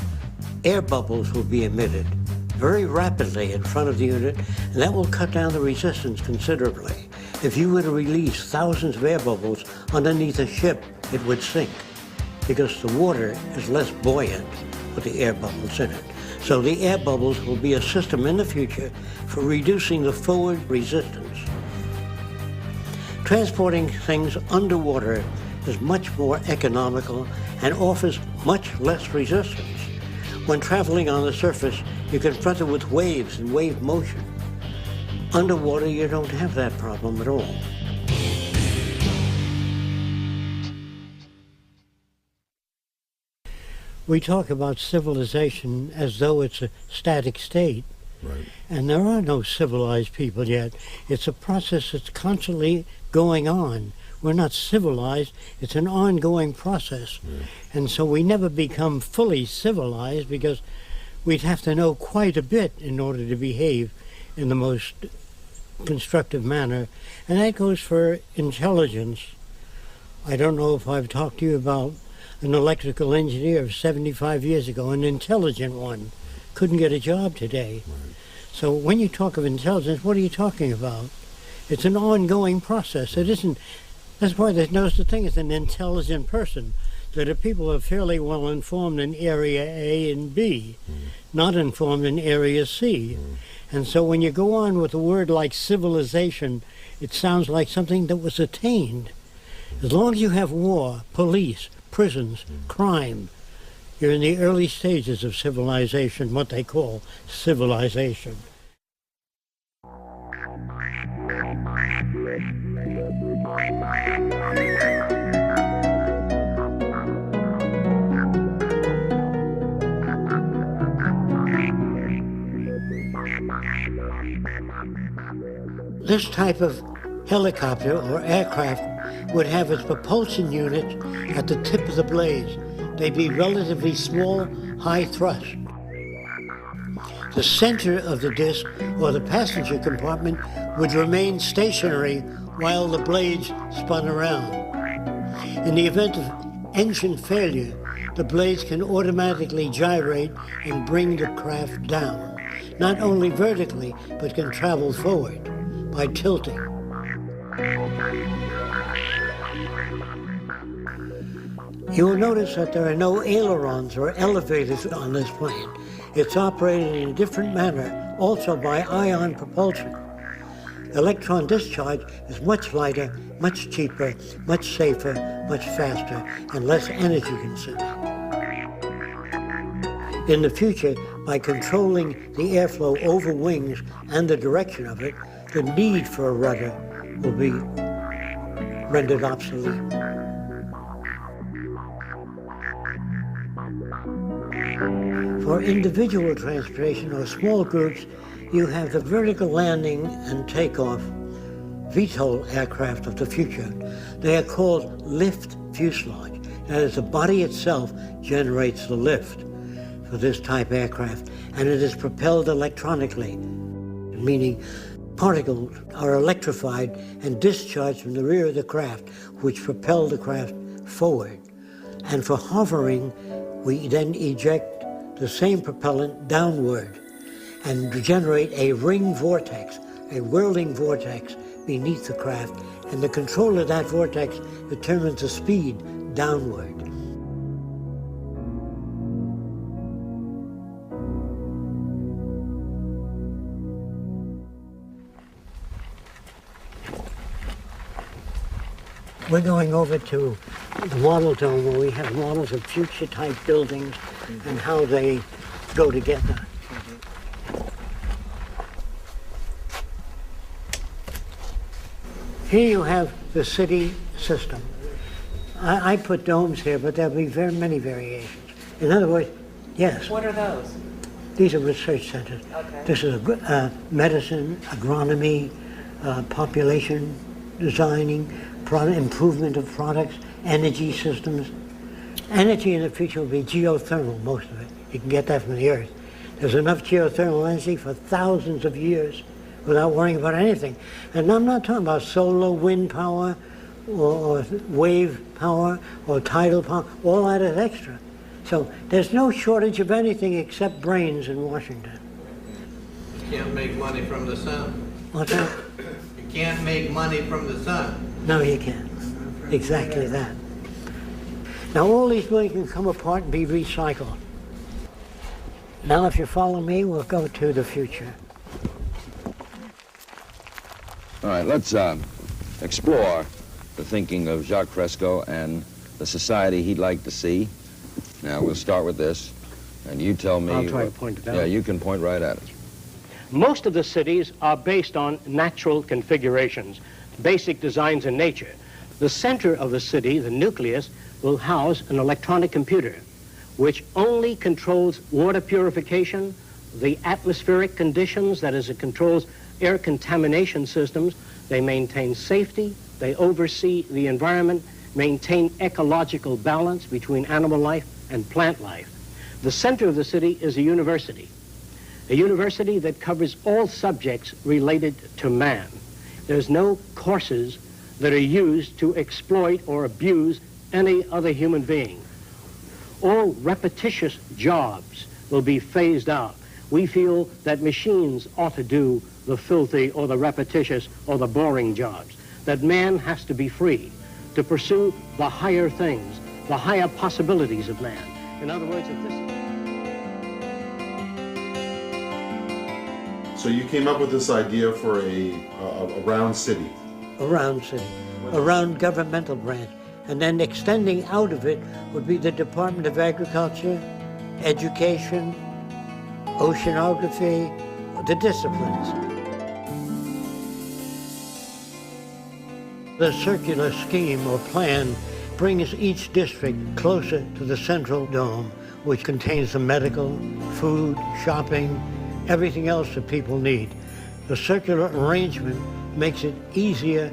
air bubbles will be emitted very rapidly in front of the unit, and that will cut down the resistance considerably. If you were to release thousands of air bubbles underneath a ship, it would sink because the water is less buoyant with the air bubbles in it. So the air bubbles will be a system in the future for reducing the forward resistance. Transporting things underwater is much more economical and offers much less resistance. When traveling on the surface, you're confronted with waves and wave motion. Underwater, you don't have that problem at all. We talk about civilization as though it's a static state. Right. And there are no civilized people yet. It's a process that's constantly going on. We're not civilized. It's an ongoing process. Yeah. And so we never become fully civilized because we'd have to know quite a bit in order to behave in the most constructive manner. And that goes for intelligence. I don't know if I've talked to you about an electrical engineer of 75 years ago, an intelligent one, couldn't get a job today. Right. So when you talk of intelligence, what are you talking about? It's an ongoing process. It isn't, that's why there's no such thing as an intelligent person. That are people who are fairly well informed in area A and B, not informed in area C. And so when you go on with a word like civilization, it sounds like something that was attained. As long as you have war, police, prisons, crime, you're in the early stages of civilization, what they call civilization. This type of helicopter or aircraft would have its propulsion units at the tip of the blades. They'd be relatively small, high thrust. The center of the disc, or the passenger compartment, would remain stationary while the blades spun around. In the event of engine failure, the blades can automatically gyrate and bring the craft down, not only vertically, but can travel forward by tilting. You will notice that there are no ailerons or elevators on this plane. It's operated in a different manner, also by ion propulsion. Electron discharge is much lighter, much cheaper, much safer, much faster, and less energy consuming. In the future, by controlling the airflow over wings and the direction of it, the need for a rudder will be rendered obsolete. For individual transportation or small groups, you have the vertical landing and takeoff VTOL aircraft of the future. They are called lift fuselage. That is, the body itself generates the lift for this type aircraft, and it is propelled electronically, meaning particles are electrified and discharged from the rear of the craft, which propel the craft forward. And for hovering, we then eject the same propellant downward and generate a ring vortex, a whirling vortex beneath the craft. And the control of that vortex determines the speed downward. We're going over to the model dome where we have models of future type buildings and how they go together. Here you have the city system. I put domes here, but there'll be very many variations. In other words, yes. What are those? These are research centers. Okay. This is medicine, agronomy, population designing, improvement of products, energy systems. Energy in the future will be geothermal, most of it. You can get that from the earth. There's enough geothermal energy for thousands of years without worrying about anything. And I'm not talking about solar, wind power, or wave power, or tidal power. All that is extra. So there's no shortage of anything except brains in Washington. You can't make money from the sun. What's that? You can't make money from the sun. No, you can't. Exactly that. Now all these buildings can come apart and be recycled. Now if you follow me, we'll go to the future. All right, let's explore the thinking of Jacques Fresco and the society he'd like to see. Now, we'll start with this, and you tell me... I'll try to point it out. Yeah, you can point right at it. Most of the cities are based on natural configurations, basic designs in nature. The center of the city, the nucleus, will house an electronic computer, which only controls water purification, the atmospheric conditions, that is, it controls air contamination systems. They maintain safety, they oversee the environment, maintain ecological balance between animal life and plant life. The center of the city is a university that covers all subjects related to man. There's no courses that are used to exploit or abuse any other human being. All repetitious jobs will be phased out. We feel that machines ought to do the filthy or the repetitious or the boring jobs, that man has to be free to pursue the higher things, the higher possibilities of man. In other words, if this... So you came up with this idea for a round city. A round city, a round governmental branch. And then extending out of it would be the Department of Agriculture, Education, Oceanography, the disciplines. The circular scheme or plan brings each district closer to the central dome, which contains the medical, food, shopping, everything else that people need. The circular arrangement makes it easier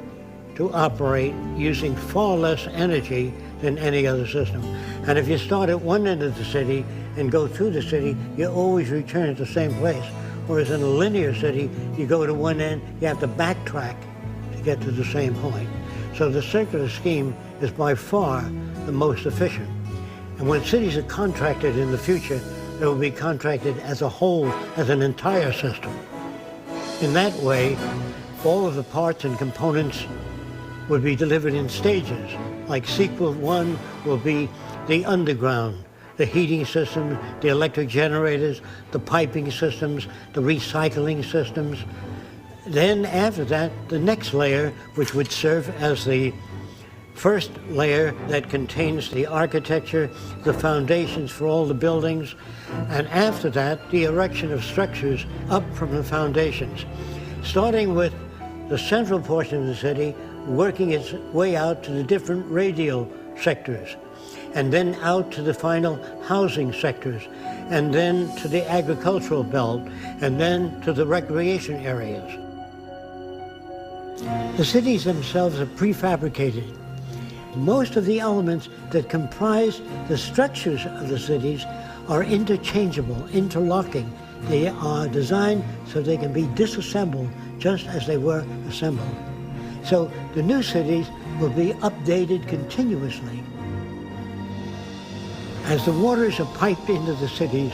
to operate using far less energy than any other system. And if you start at one end of the city and go through the city, you always return to the same place. Whereas in a linear city, you go to one end, you have to backtrack to get to the same point. So the circular scheme is by far the most efficient. And when cities are contracted in the future, they will be contracted as a whole, as an entire system. In that way, all of the parts and components would be delivered in stages. Like sequel 1 will be the underground, the heating systems, the electric generators, the piping systems, the recycling systems. Then after that, the next layer, which would serve as the first layer that contains the architecture, the foundations for all the buildings, and after that, the erection of structures up from the foundations, starting with the central portion of the city, working its way out to the different radial sectors, and then out to the final housing sectors, and then to the agricultural belt, and then to the recreation areas. The cities themselves are prefabricated. Most of the elements that comprise the structures of the cities are interchangeable, interlocking. They are designed so they can be disassembled just as they were assembled. So the new cities will be updated continuously. As the waters are piped into the cities,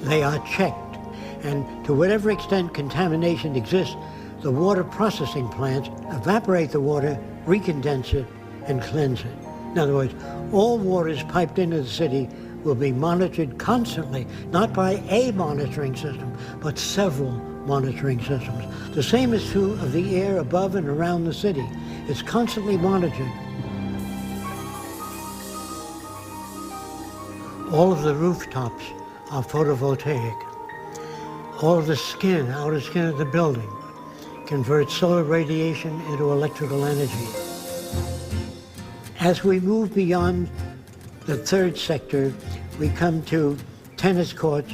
they are checked, and to whatever extent contamination exists, the water processing plants evaporate the water, recondense it, and cleanse it. In other words, all waters piped into the city will be monitored constantly, not by a monitoring system, but several monitoring systems. The same is true of the air above and around the city. It's constantly monitored. All of the rooftops are photovoltaic. All of the outer skin of the building converts solar radiation into electrical energy. As we move beyond the third sector, we come to tennis courts,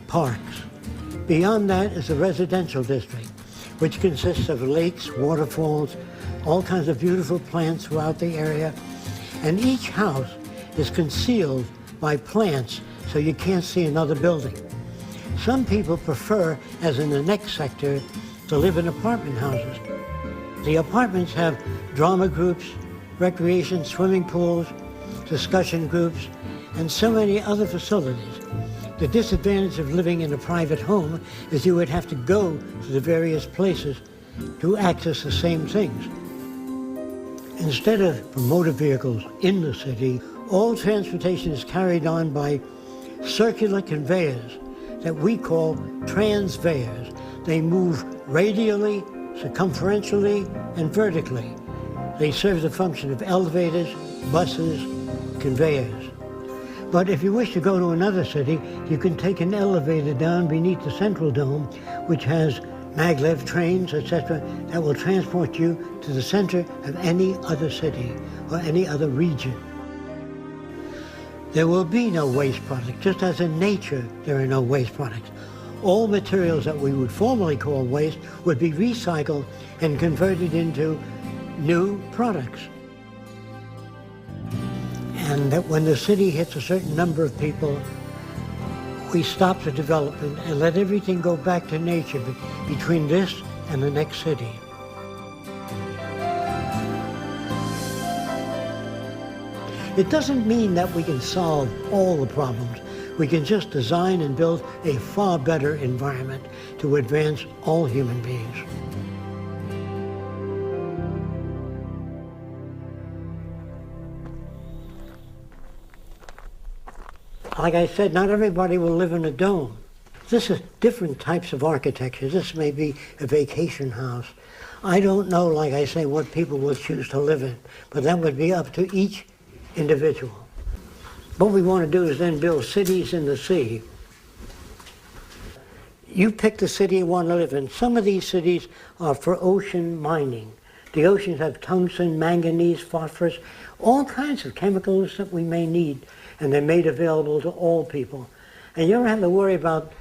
parks. Beyond that is the residential district, which consists of lakes, waterfalls, all kinds of beautiful plants throughout the area. And each house is concealed by plants so you can't see another building. Some people prefer, as in the next sector, to live in apartment houses. The apartments have drama groups, recreation swimming pools, discussion groups, and so many other facilities. The disadvantage of living in a private home is you would have to go to the various places to access the same things. Instead of motor vehicles in the city, all transportation is carried on by circular conveyors that we call transveyors. They move radially, circumferentially, and vertically. They serve the function of elevators, buses, conveyors. But if you wish to go to another city, you can take an elevator down beneath the Central Dome, which has maglev trains, etc., that will transport you to the center of any other city or any other region. There will be no waste products, just as in nature there are no waste products. All materials that we would formerly call waste would be recycled and converted into new products. And that when the city hits a certain number of people, we stop the development and let everything go back to nature between this and the next city. It doesn't mean that we can solve all the problems. We can just design and build a far better environment to advance all human beings. Like I said, not everybody will live in a dome. This is different types of architecture. This may be a vacation house. I don't know, like I say, what people will choose to live in, but that would be up to each individual. What we want to do is then build cities in the sea. You pick the city you want to live in. Some of these cities are for ocean mining. The oceans have tungsten, manganese, phosphorus, all kinds of chemicals that we may need, and they're made available to all people. And you don't have to worry about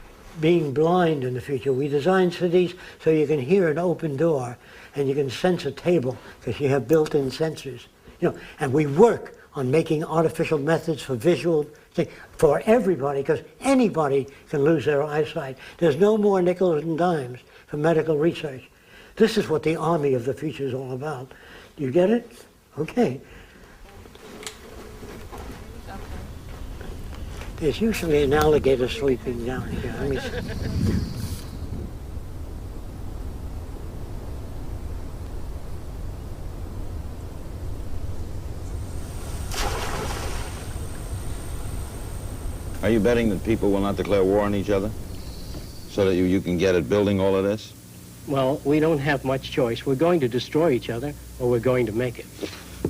being blind in the future. We design cities so you can hear an open door and you can sense a table because you have built-in sensors. And we work on making artificial methods for visual thing for everybody, because anybody can lose their eyesight. There's no more nickels and dimes for medical research. This is what the army of the future is all about. You get it? Okay. There's usually an alligator sleeping down here. Let me see. Are you betting that people will not declare war on each other so that you can get at building all of this? Well, we don't have much choice. We're going to destroy each other, or we're going to make it.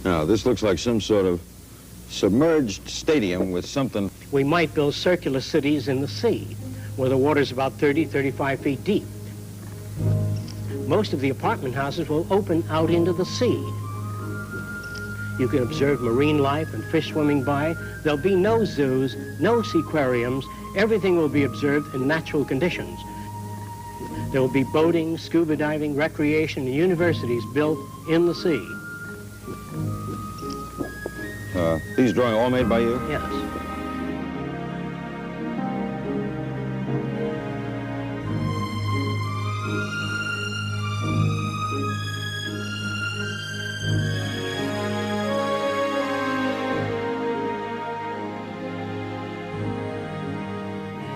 Now, this looks like some sort of submerged stadium with something. We might build circular cities in the sea, where the water's about 30, 35 feet deep. Most of the apartment houses will open out into the sea. You can observe marine life and fish swimming by. There'll be no zoos, no seaquariums. Everything will be observed in natural conditions. There will be boating, scuba diving, recreation, and universities built in the sea. These drawings all made by you? Yes.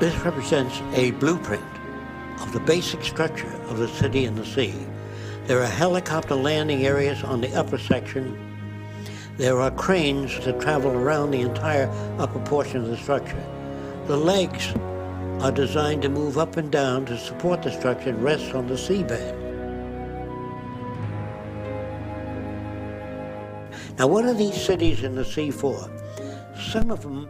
This represents a blueprint of the basic structure of the city and the sea. There are helicopter landing areas on the upper section. There are cranes that travel around the entire upper portion of the structure. The legs are designed to move up and down to support the structure and rest on the seabed. Now, what are these cities in the sea for? Some of them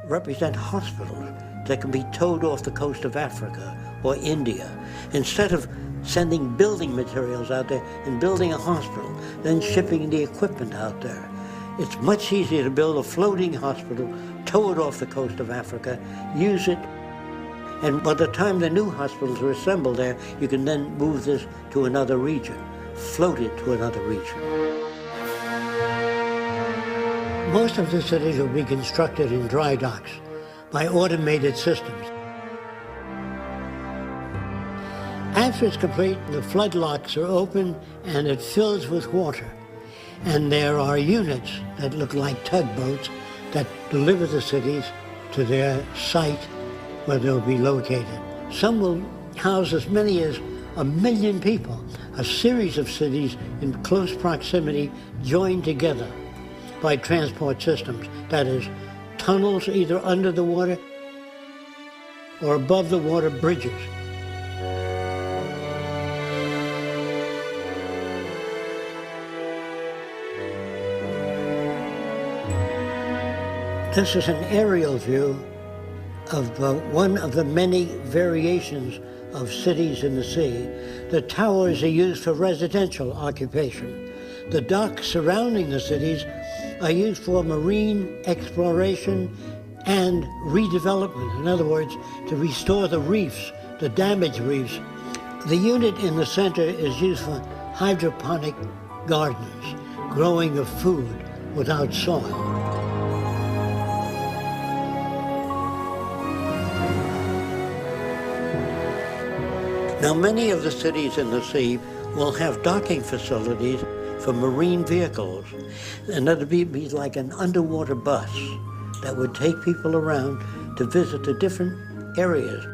represent hospitals that can be towed off the coast of Africa or India. Instead of sending building materials out there and building a hospital, then shipping the equipment out there, it's much easier to build a floating hospital, tow it off the coast of Africa, use it, and by the time the new hospitals are assembled there, you can then move this to another region, float it to another region. Most of the cities will be constructed in dry docks by automated systems. After it's complete, the flood locks are open and it fills with water. And there are units that look like tugboats that deliver the cities to their site where they'll be located. Some will house as many as 1 million people, a series of cities in close proximity joined together by transport systems, that is, tunnels either under the water or above the water bridges. This is an aerial view of one of the many variations of cities in the sea. The towers are used for residential occupation. The docks surrounding the cities are used for marine exploration and redevelopment. In other words, to restore the reefs, the damaged reefs. The unit in the center is used for hydroponic gardens, growing of food without soil. Now, many of the cities in the sea will have docking facilities for marine vehicles, and that'd be like an underwater bus that would take people around to visit the different areas.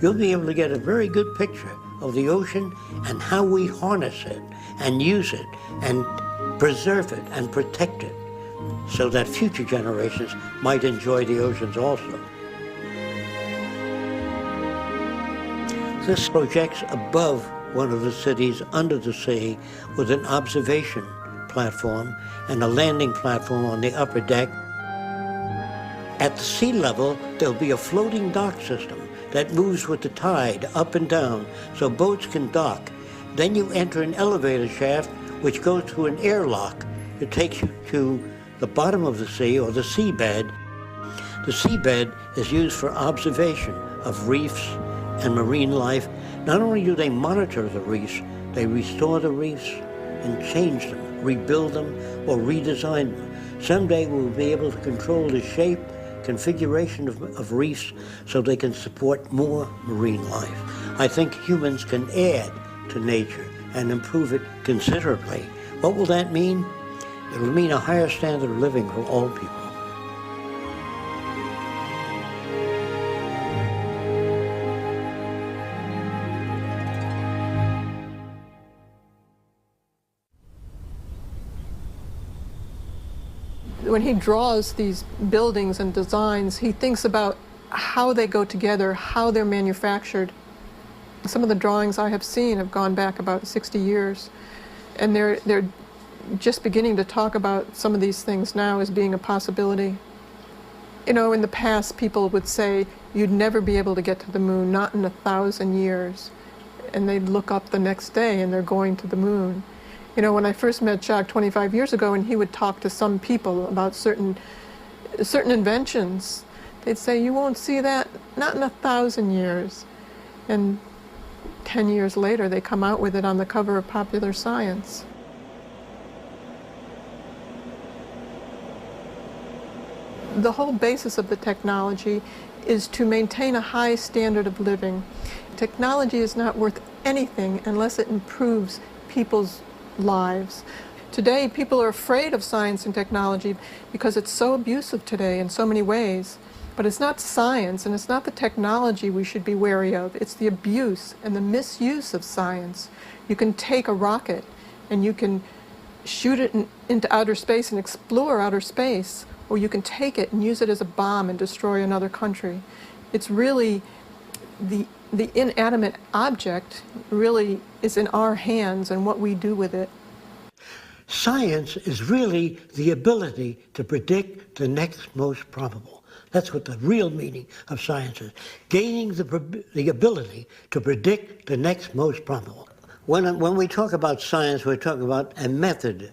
You'll be able to get a very good picture of the ocean and how we harness it and use it and preserve it and protect it so that future generations might enjoy the oceans also. This projects above one of the cities under the sea with an observation platform and a landing platform on the upper deck. At the sea level, there'll be a floating dock system that moves with the tide up and down so boats can dock. Then you enter an elevator shaft which goes through an airlock. It takes you to the bottom of the sea or the seabed. The seabed is used for observation of reefs and marine life. Not only do they monitor the reefs, they restore the reefs and change them, rebuild them, or redesign them. Someday we'll be able to control the shape, configuration of reefs so they can support more marine life. I think humans can add to nature and improve it considerably. What will that mean? It will mean a higher standard of living for all people. When he draws these buildings and designs, he thinks about how they go together, how they're manufactured. Some of the drawings I have seen have gone back about 60 years, and they're just beginning to talk about some of these things now as being a possibility. You know, in the past, people would say, you'd never be able to get to the moon, not in 1,000 years. And they'd look up the next day and they're going to the moon. You know, when I first met Jacques 25 years ago and he would talk to some people about certain inventions, they'd say, you won't see that, not in 1,000 years. And 10 years later, they come out with it on the cover of Popular Science. The whole basis of the technology is to maintain a high standard of living. Technology is not worth anything unless it improves people's lives. Today, people are afraid of science and technology because it's so abusive today in so many ways. But it's not science, and it's not the technology we should be wary of. It's the abuse and the misuse of science. You can take a rocket and you can shoot it into outer space and explore outer space, or you can take it and use it as a bomb and destroy another country. It's really the inanimate object really is in our hands and what we do with it. Science is really the ability to predict the next most probable. That's what the real meaning of science is. Gaining the ability to predict the next most probable. When we talk about science, we're talking about a method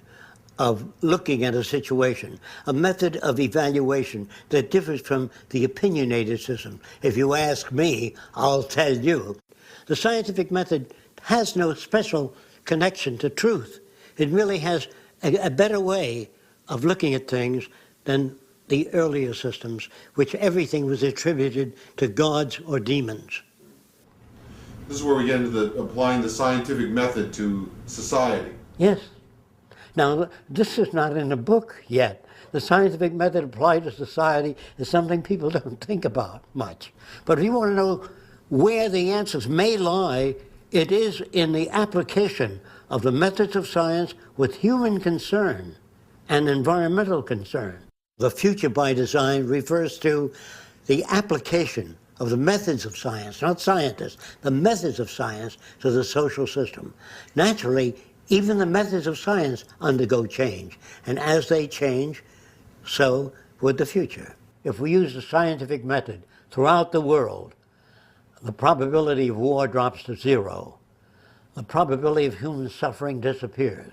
of looking at a situation, a method of evaluation that differs from the opinionated system. If you ask me, I'll tell you. The scientific method has no special connection to truth. It really has a better way of looking at things than the earlier systems, which everything was attributed to gods or demons. This is where we get into applying the scientific method to society. Yes. Now, this is not in the book yet. The scientific method applied to society is something people don't think about much. But if you want to know where the answers may lie, it is in the application of the methods of science with human concern and environmental concern. The future by design refers to the application of the methods of science, not scientists, the methods of science to the social system. Naturally, even the methods of science undergo change, and as they change, so would the future. If we use the scientific method throughout the world, the probability of war drops to zero. The probability of human suffering disappears.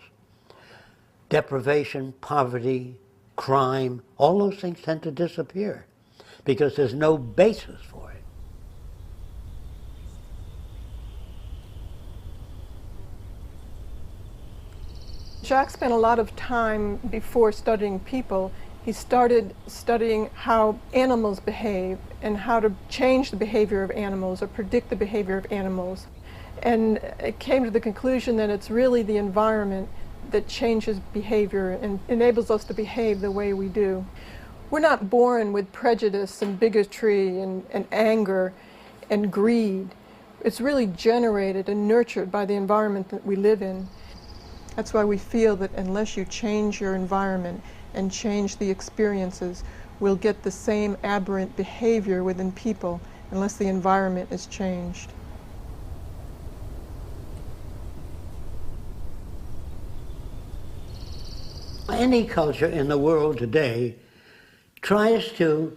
Deprivation, poverty, crime, all those things tend to disappear because there's no basis for it. Jacques spent a lot of time before studying people. He started studying how animals behave and how to change the behavior of animals or predict the behavior of animals. And it came to the conclusion that it's really the environment that changes behavior and enables us to behave the way we do. We're not born with prejudice and bigotry and anger and greed. It's really generated and nurtured by the environment that we live in. That's why we feel that unless you change your environment and change the experiences, we'll get the same aberrant behavior within people unless the environment is changed. Any culture in the world today tries to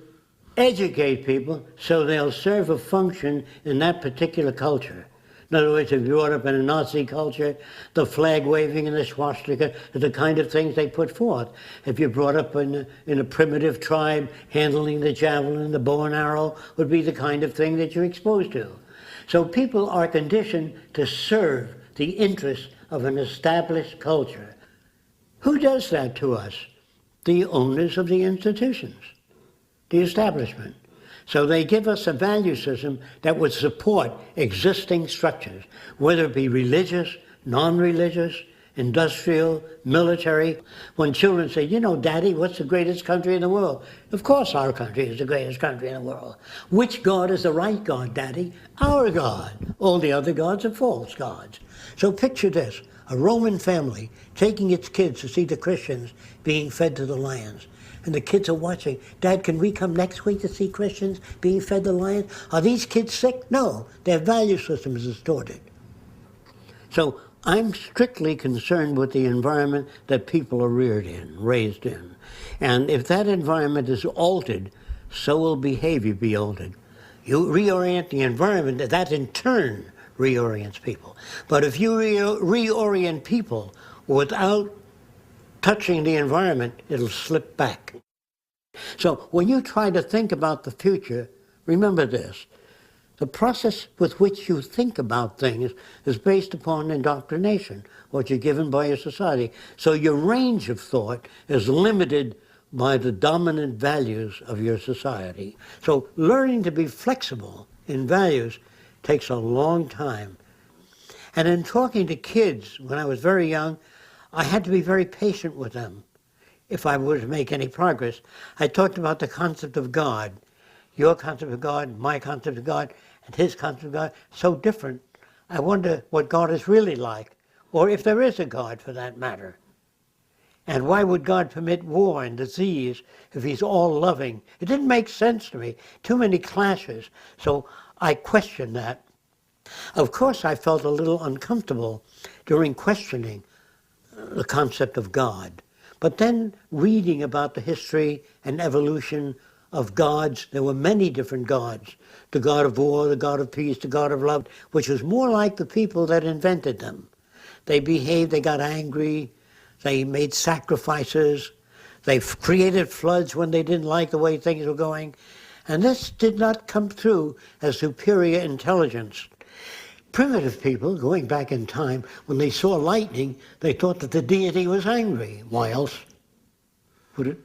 educate people so they'll serve a function in that particular culture. In other words, if you're brought up in a Nazi culture, the flag waving and the swastika are the kind of things they put forth. If you're brought up in a primitive tribe, handling the javelin, the bow and arrow would be the kind of thing that you're exposed to. So people are conditioned to serve the interests of an established culture. Who does that to us? The owners of the institutions, the establishment. So they give us a value system that would support existing structures, whether it be religious, non-religious, industrial, military. When children say, you know, Daddy, what's the greatest country in the world? Of course our country is the greatest country in the world. Which God is the right God, Daddy? Our God. All the other gods are false gods. So picture this, a Roman family taking its kids to see the Christians being fed to the lions. And the kids are watching. Dad, can we come next week to see Christians being fed to lions? Are these kids sick? No, their value system is distorted. So I'm strictly concerned with the environment that people are reared in, raised in. And if that environment is altered, so will behavior be altered. You reorient the environment, that in turn reorients people. But if you reorient people without touching the environment, it'll slip back. So when you try to think about the future, remember this. The process with which you think about things is based upon indoctrination, what you're given by your society. So your range of thought is limited by the dominant values of your society. So learning to be flexible in values takes a long time. And in talking to kids when I was very young, I had to be very patient with them if I were to make any progress. I talked about the concept of God. Your concept of God, my concept of God, and his concept of God, so different. I wonder what God is really like, or if there is a God for that matter. And why would God permit war and disease if he's all loving? It didn't make sense to me. Too many clashes. So I questioned that. Of course, I felt a little uncomfortable during questioning the concept of God. But then reading about the history and evolution of gods, there were many different gods. The god of war, the god of peace, the god of love, which was more like the people that invented them. They behaved, they got angry, they made sacrifices, they created floods when they didn't like the way things were going. And this did not come through as superior intelligence. Primitive people, going back in time, when they saw lightning, they thought that the deity was angry. Why else would it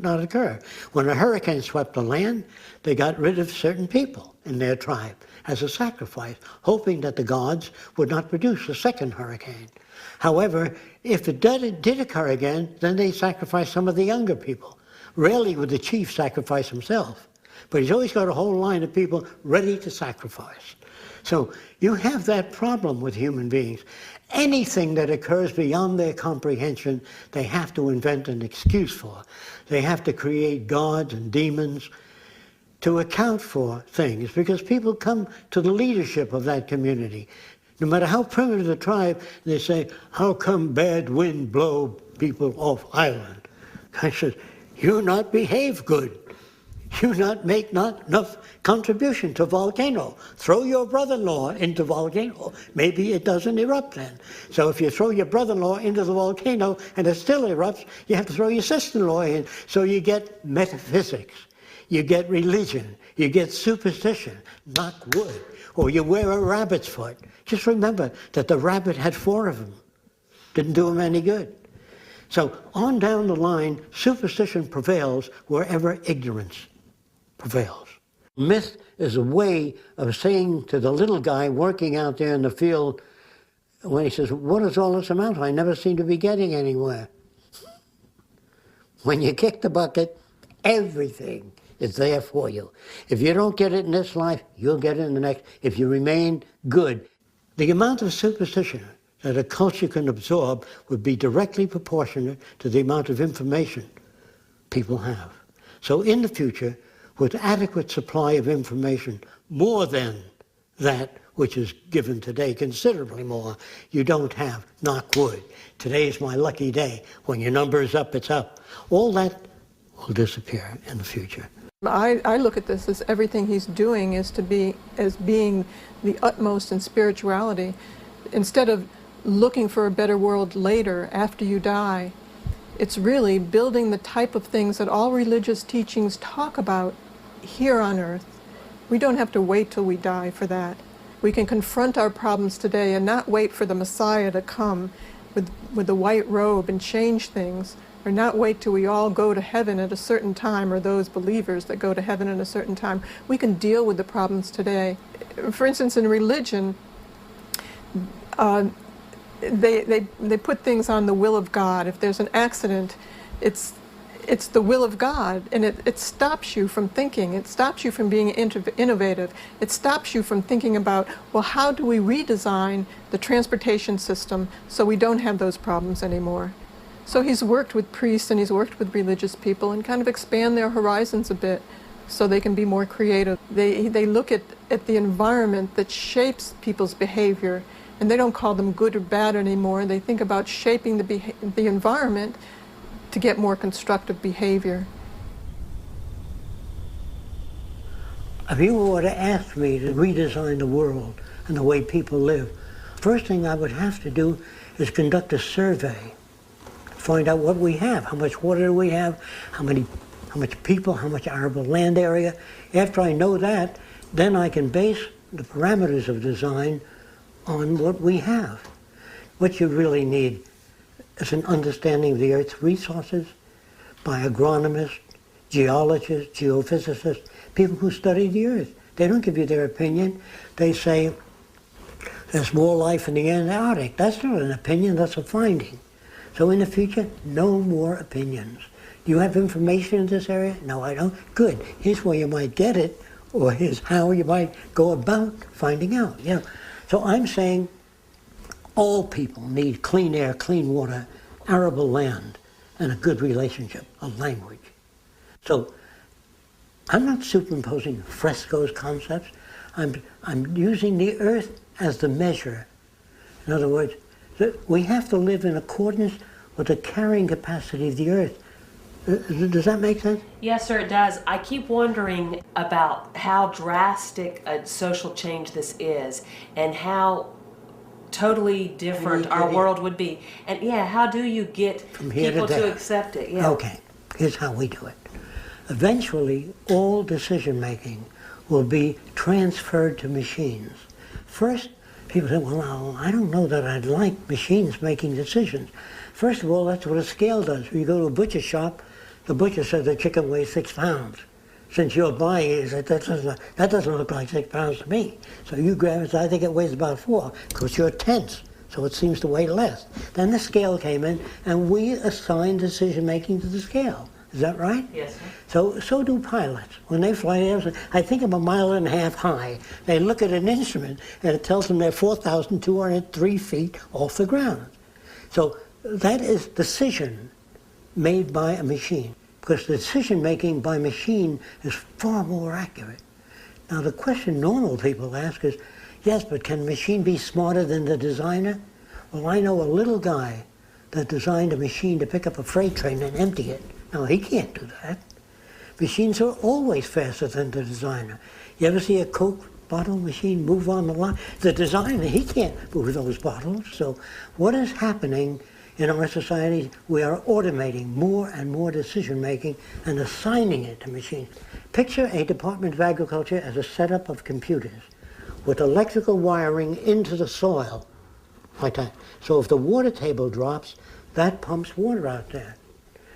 not occur? When a hurricane swept the land, they got rid of certain people in their tribe as a sacrifice, hoping that the gods would not produce a second hurricane. However, if it did occur again, then they sacrificed some of the younger people. Rarely would the chief sacrifice himself, but he's always got a whole line of people ready to sacrifice. So you have that problem with human beings. Anything that occurs beyond their comprehension, they have to invent an excuse for. They have to create gods and demons to account for things, because people come to the leadership of that community. No matter how primitive the tribe, they say, how come bad wind blow people off island? I said, you not behave good. You not make not enough contribution to volcano. Throw your brother-in-law into volcano. Maybe it doesn't erupt then. So if you throw your brother-in-law into the volcano and it still erupts, you have to throw your sister-in-law in. So you get metaphysics, you get religion, you get superstition, knock wood, or you wear a rabbit's foot. Just remember that the rabbit had 4 of them. Didn't do him any good. So on down the line, superstition prevails wherever ignorance prevails. Myth is a way of saying to the little guy working out there in the field, when he says, what is all this amount? I never seem to be getting anywhere. When you kick the bucket, everything is there for you. If you don't get it in this life, you'll get it in the next, if you remain good. The amount of superstition that a culture can absorb would be directly proportionate to the amount of information people have. So in the future, with adequate supply of information, more than that which is given today, considerably more, you don't have, knock wood. Today is my lucky day. When your number is up, it's up. All that will disappear in the future. I look at this as everything he's doing is to be as being the utmost in spirituality. Instead of looking for a better world later, after you die, it's really building the type of things that all religious teachings talk about here on earth. We don't have to wait till we die for that. We can confront our problems today and not wait for the Messiah to come with the white robe and change things, or not wait till we all go to heaven at a certain time, or those believers that go to heaven at a certain time. We can deal with the problems today. For instance, in religion, they put things on the will of God. If there's an accident, it's the will of God, and it stops you from thinking. It stops you from being innovative. It stops you from thinking about, well, how do we redesign the transportation system so we don't have those problems anymore? So he's worked with priests and he's worked with religious people and kind of expand their horizons a bit so they can be more creative. They look at the environment that shapes people's behavior, and they don't call them good or bad anymore. They think about shaping the environment to get more constructive behavior. If you were to ask me to redesign the world and the way people live, first thing I would have to do is conduct a survey, find out what we have, how much water do we have, how much people, how much arable land area. After I know that, then I can base the parameters of design on what we have. What you really need is an understanding of the Earth's resources by agronomists, geologists, geophysicists, people who study the Earth. They don't give you their opinion. They say there's more life in the Antarctic. That's not an opinion, that's a finding. So in the future, no more opinions. You have information in this area? No, I don't. Good. Here's where you might get it, or here's how you might go about finding out. You know, so I'm saying all people need clean air, clean water, arable land, and a good relationship, a language. So I'm not superimposing Fresco's concepts. I'm using the earth as the measure. In other words, we have to live in accordance with the carrying capacity of the earth. Does that make sense? Yes, sir, it does. I keep wondering about how drastic a social change this is and how totally different our world would be. And yeah, how do you get people to accept it? Yeah. Okay, here's how we do it. Eventually, all decision-making will be transferred to machines. First, people say, well, I don't know that I'd like machines making decisions. First of all, that's what a scale does. When you go to a butcher shop, the butcher says the chicken weighs 6 pounds. Since you're buying it, that doesn't look like 6 pounds to me. So you grab it, I think it weighs about 4, because you're tense, so it seems to weigh less. Then the scale came in, and we assigned decision-making to the scale. Is that right? Yes, sir. So do pilots. When they fly, I think I'm 1.5 miles high. They look at an instrument, and it tells them they're 4,203 feet off the ground. So that is decision made by a machine, because the decision-making by machine is far more accurate. Now, the question normal people ask is, yes, but can a machine be smarter than the designer? Well, I know a little guy that designed a machine to pick up a freight train and empty it. No, he can't do that. Machines are always faster than the designer. You ever see a Coke bottle machine move on the line? The designer, he can't move those bottles. So what is happening in our society? We are automating more and more decision-making and assigning it to machines. Picture a Department of Agriculture as a setup of computers with electrical wiring into the soil, like that. So if the water table drops, that pumps water out there.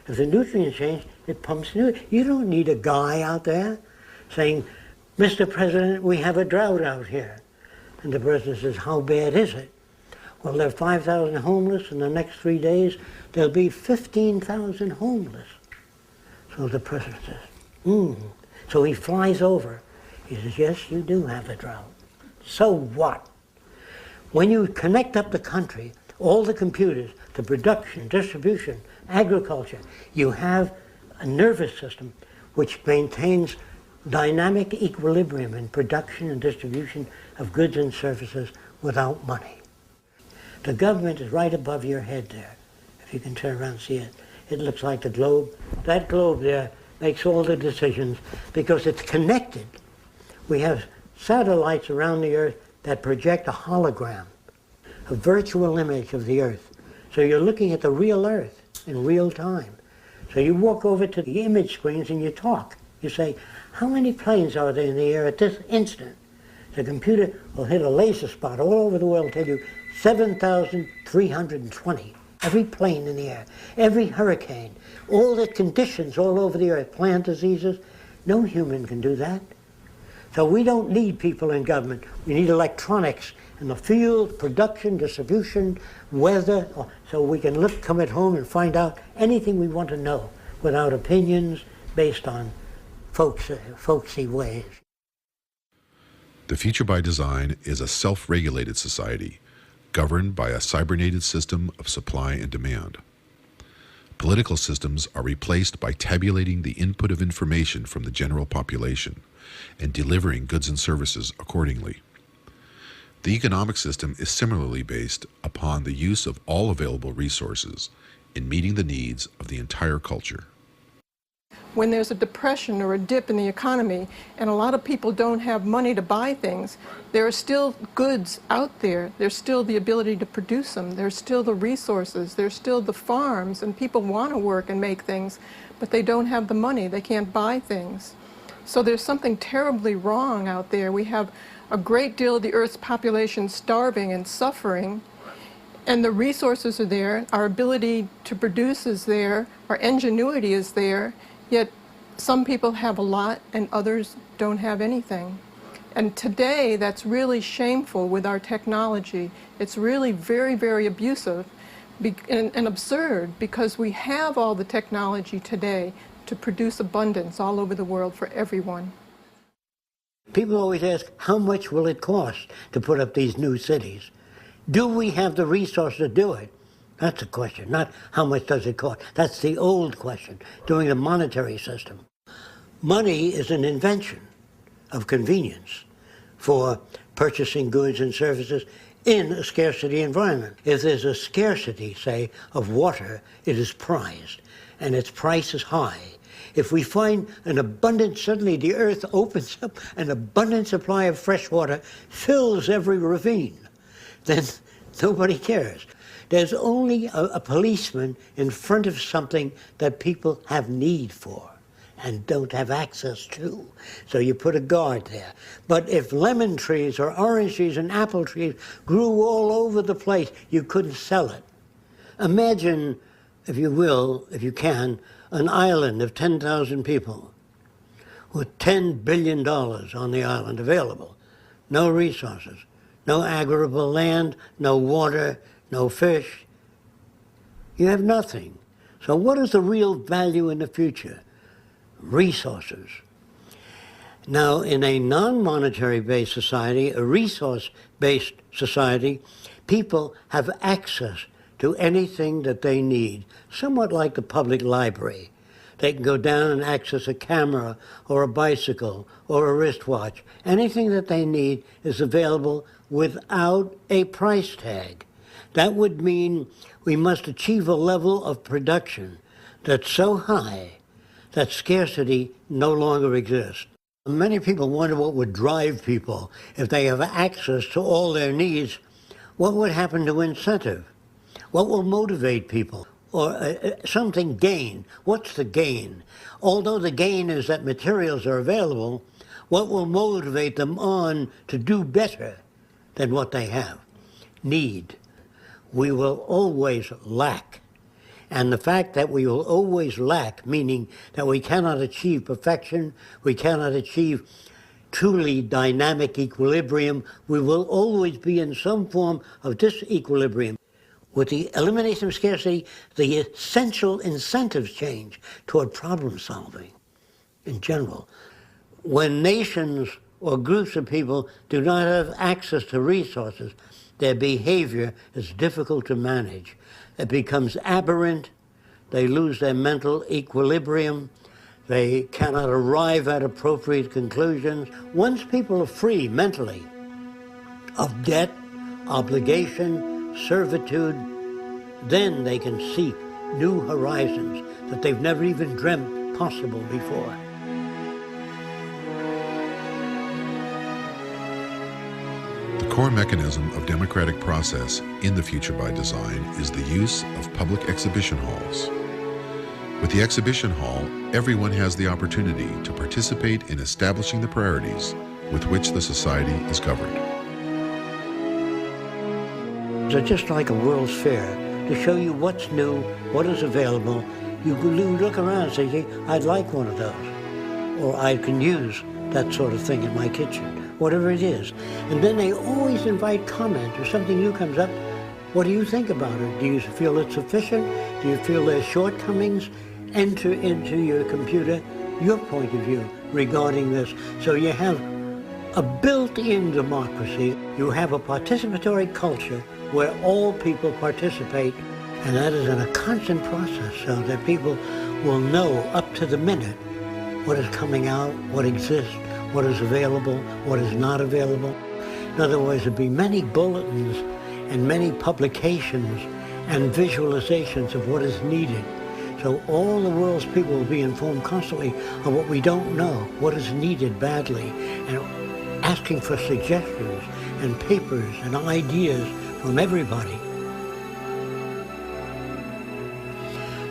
If the nutrients change, it pumps nutrients. You don't need a guy out there saying, Mr. President, we have a drought out here. And the president says, how bad is it? Well, there are 5,000 homeless. In the next 3 days, there'll be 15,000 homeless. So the president says, So he flies over. He says, yes, you do have a drought. So what? When you connect up the country, all the computers, the production, distribution, agriculture, you have a nervous system which maintains dynamic equilibrium in production and distribution of goods and services without money. The government is right above your head there. If you can turn around and see it, it looks like the globe. That globe there makes all the decisions because it's connected. We have satellites around the Earth that project a hologram, a virtual image of the Earth. So you're looking at the real Earth in real time. So you walk over to the image screens and you talk. You say, how many planes are there in the air at this instant? The computer will hit a laser spot all over the world and tell you 7,320. Every plane in the air, every hurricane, all the conditions all over the earth, plant diseases. No human can do that. So we don't need people in government. We need electronics in the field, production, distribution, weather, so we can come at home and find out anything we want to know without opinions based on folksy ways. The future by design is a self-regulated society governed by a cybernated system of supply and demand. Political systems are replaced by tabulating the input of information from the general population and delivering goods and services accordingly. The economic system is similarly based upon the use of all available resources in meeting the needs of the entire culture. When there's a depression or a dip in the economy and a lot of people don't have money to buy things, there are still goods out there. There's still the ability to produce them. There's still the resources. There's still the farms, and people want to work and make things, but they don't have the money. They can't buy things. So there's something terribly wrong out there. We have a great deal of the Earth's population starving and suffering, and the resources are there. Our ability to produce is there. Our ingenuity is there. Yet some people have a lot and others don't have anything. And today that's really shameful with our technology. It's really very, very abusive and absurd, because we have all the technology today to produce abundance all over the world for everyone. People always ask, how much will it cost to put up these new cities? Do we have the resources to do it? That's the question, not how much does it cost. That's the old question, during the monetary system. Money is an invention of convenience for purchasing goods and services in a scarcity environment. If there's a scarcity, say, of water, it is prized, and its price is high. If we find an abundant, suddenly the earth opens up, an abundant supply of fresh water fills every ravine, then nobody cares. There's only a policeman in front of something that people have need for and don't have access to. So you put a guard there. But if lemon trees or orange trees and apple trees grew all over the place, you couldn't sell it. Imagine, if you will, if you can, an island of 10,000 people with $10 billion on the island available. No resources, no arable land, no water, no fish. You have nothing. So what is the real value in the future? Resources. Now, in a non-monetary based society, a resource-based society, people have access to anything that they need, somewhat like the public library. They can go down and access a camera or a bicycle or a wristwatch. Anything that they need is available without a price tag. That would mean we must achieve a level of production that's so high that scarcity no longer exists. Many people wonder what would drive people if they have access to all their needs. What would happen to incentive? What will motivate people? Or something gain. What's the gain? Although the gain is that materials are available, what will motivate them on to do better than what they have? Need. We will always lack. And the fact that we will always lack, meaning that we cannot achieve perfection, we cannot achieve truly dynamic equilibrium, we will always be in some form of disequilibrium. With the elimination of scarcity, the essential incentives change toward problem solving in general. When nations or groups of people do not have access to resources, their behavior is difficult to manage. It becomes aberrant, they lose their mental equilibrium, they cannot arrive at appropriate conclusions. Once people are free mentally of debt, obligation, servitude, then they can seek new horizons that they've never even dreamt possible before. The core mechanism of democratic process in the future by design is the use of public exhibition halls. With the exhibition hall, everyone has the opportunity to participate in establishing the priorities with which the society is governed. So just like a World's Fair, to show you what's new, what is available, you look around and say, hey, I'd like one of those. Or I can use that sort of thing in my kitchen, whatever it is. And then they always invite comment or something new comes up. What do you think about it? Do you feel it's sufficient? Do you feel there's shortcomings? Enter into your computer your point of view regarding this. So you have a built-in democracy. You have a participatory culture where all people participate, and that is in a constant process so that people will know up to the minute what is coming out, what exists, what is available, what is not available. In other words, there'll be many bulletins and many publications and visualizations of what is needed. So all the world's people will be informed constantly of what we don't know, what is needed badly, and asking for suggestions and papers and ideas from everybody.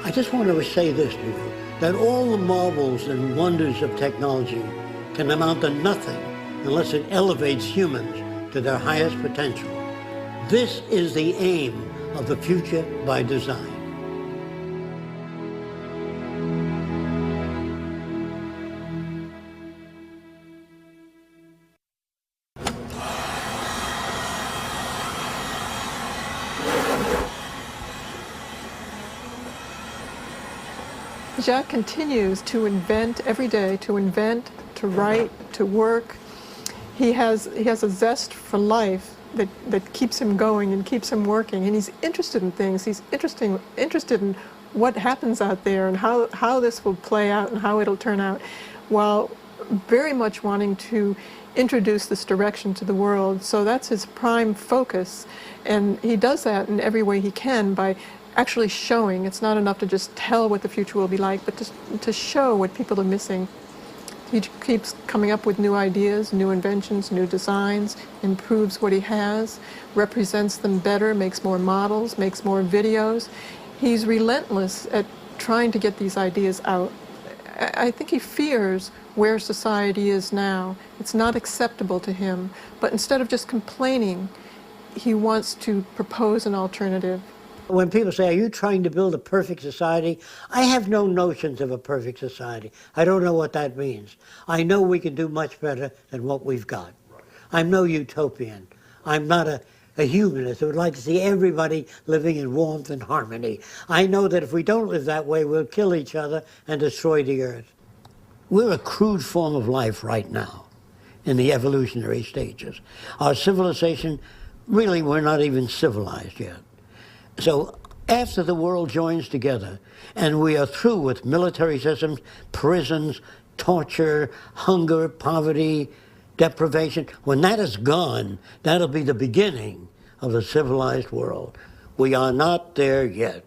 I just want to say this to you, that all the marvels and wonders of technology can amount to nothing unless it elevates humans to their highest potential. This is the aim of the future by design. Jacques continues to invent every day, to invent, to write, to work. He has a zest for life that keeps him going and keeps him working, and he's interested in things. He's interested in what happens out there and how this will play out and how it'll turn out, while very much wanting to introduce this direction to the world. So that's his prime focus, and he does that in every way he can by actually showing. It's not enough to just tell what the future will be like, but to show what people are missing. He keeps coming up with new ideas, new inventions, new designs, improves what he has, represents them better, makes more models, makes more videos. He's relentless at trying to get these ideas out. I think he fears where society is now. It's not acceptable to him, but instead of just complaining, he wants to propose an alternative. When people say, are you trying to build a perfect society? I have no notions of a perfect society. I don't know what that means. I know we can do much better than what we've got. I'm no utopian. I'm not a humanist who would like to see everybody living in warmth and harmony. I know that if we don't live that way, we'll kill each other and destroy the earth. We're a crude form of life right now in the evolutionary stages. Our civilization, really, we're not even civilized yet. So after the world joins together and we are through with military systems, prisons, torture, hunger, poverty, deprivation, when that is gone, that'll be the beginning of the civilized world. We are not there yet.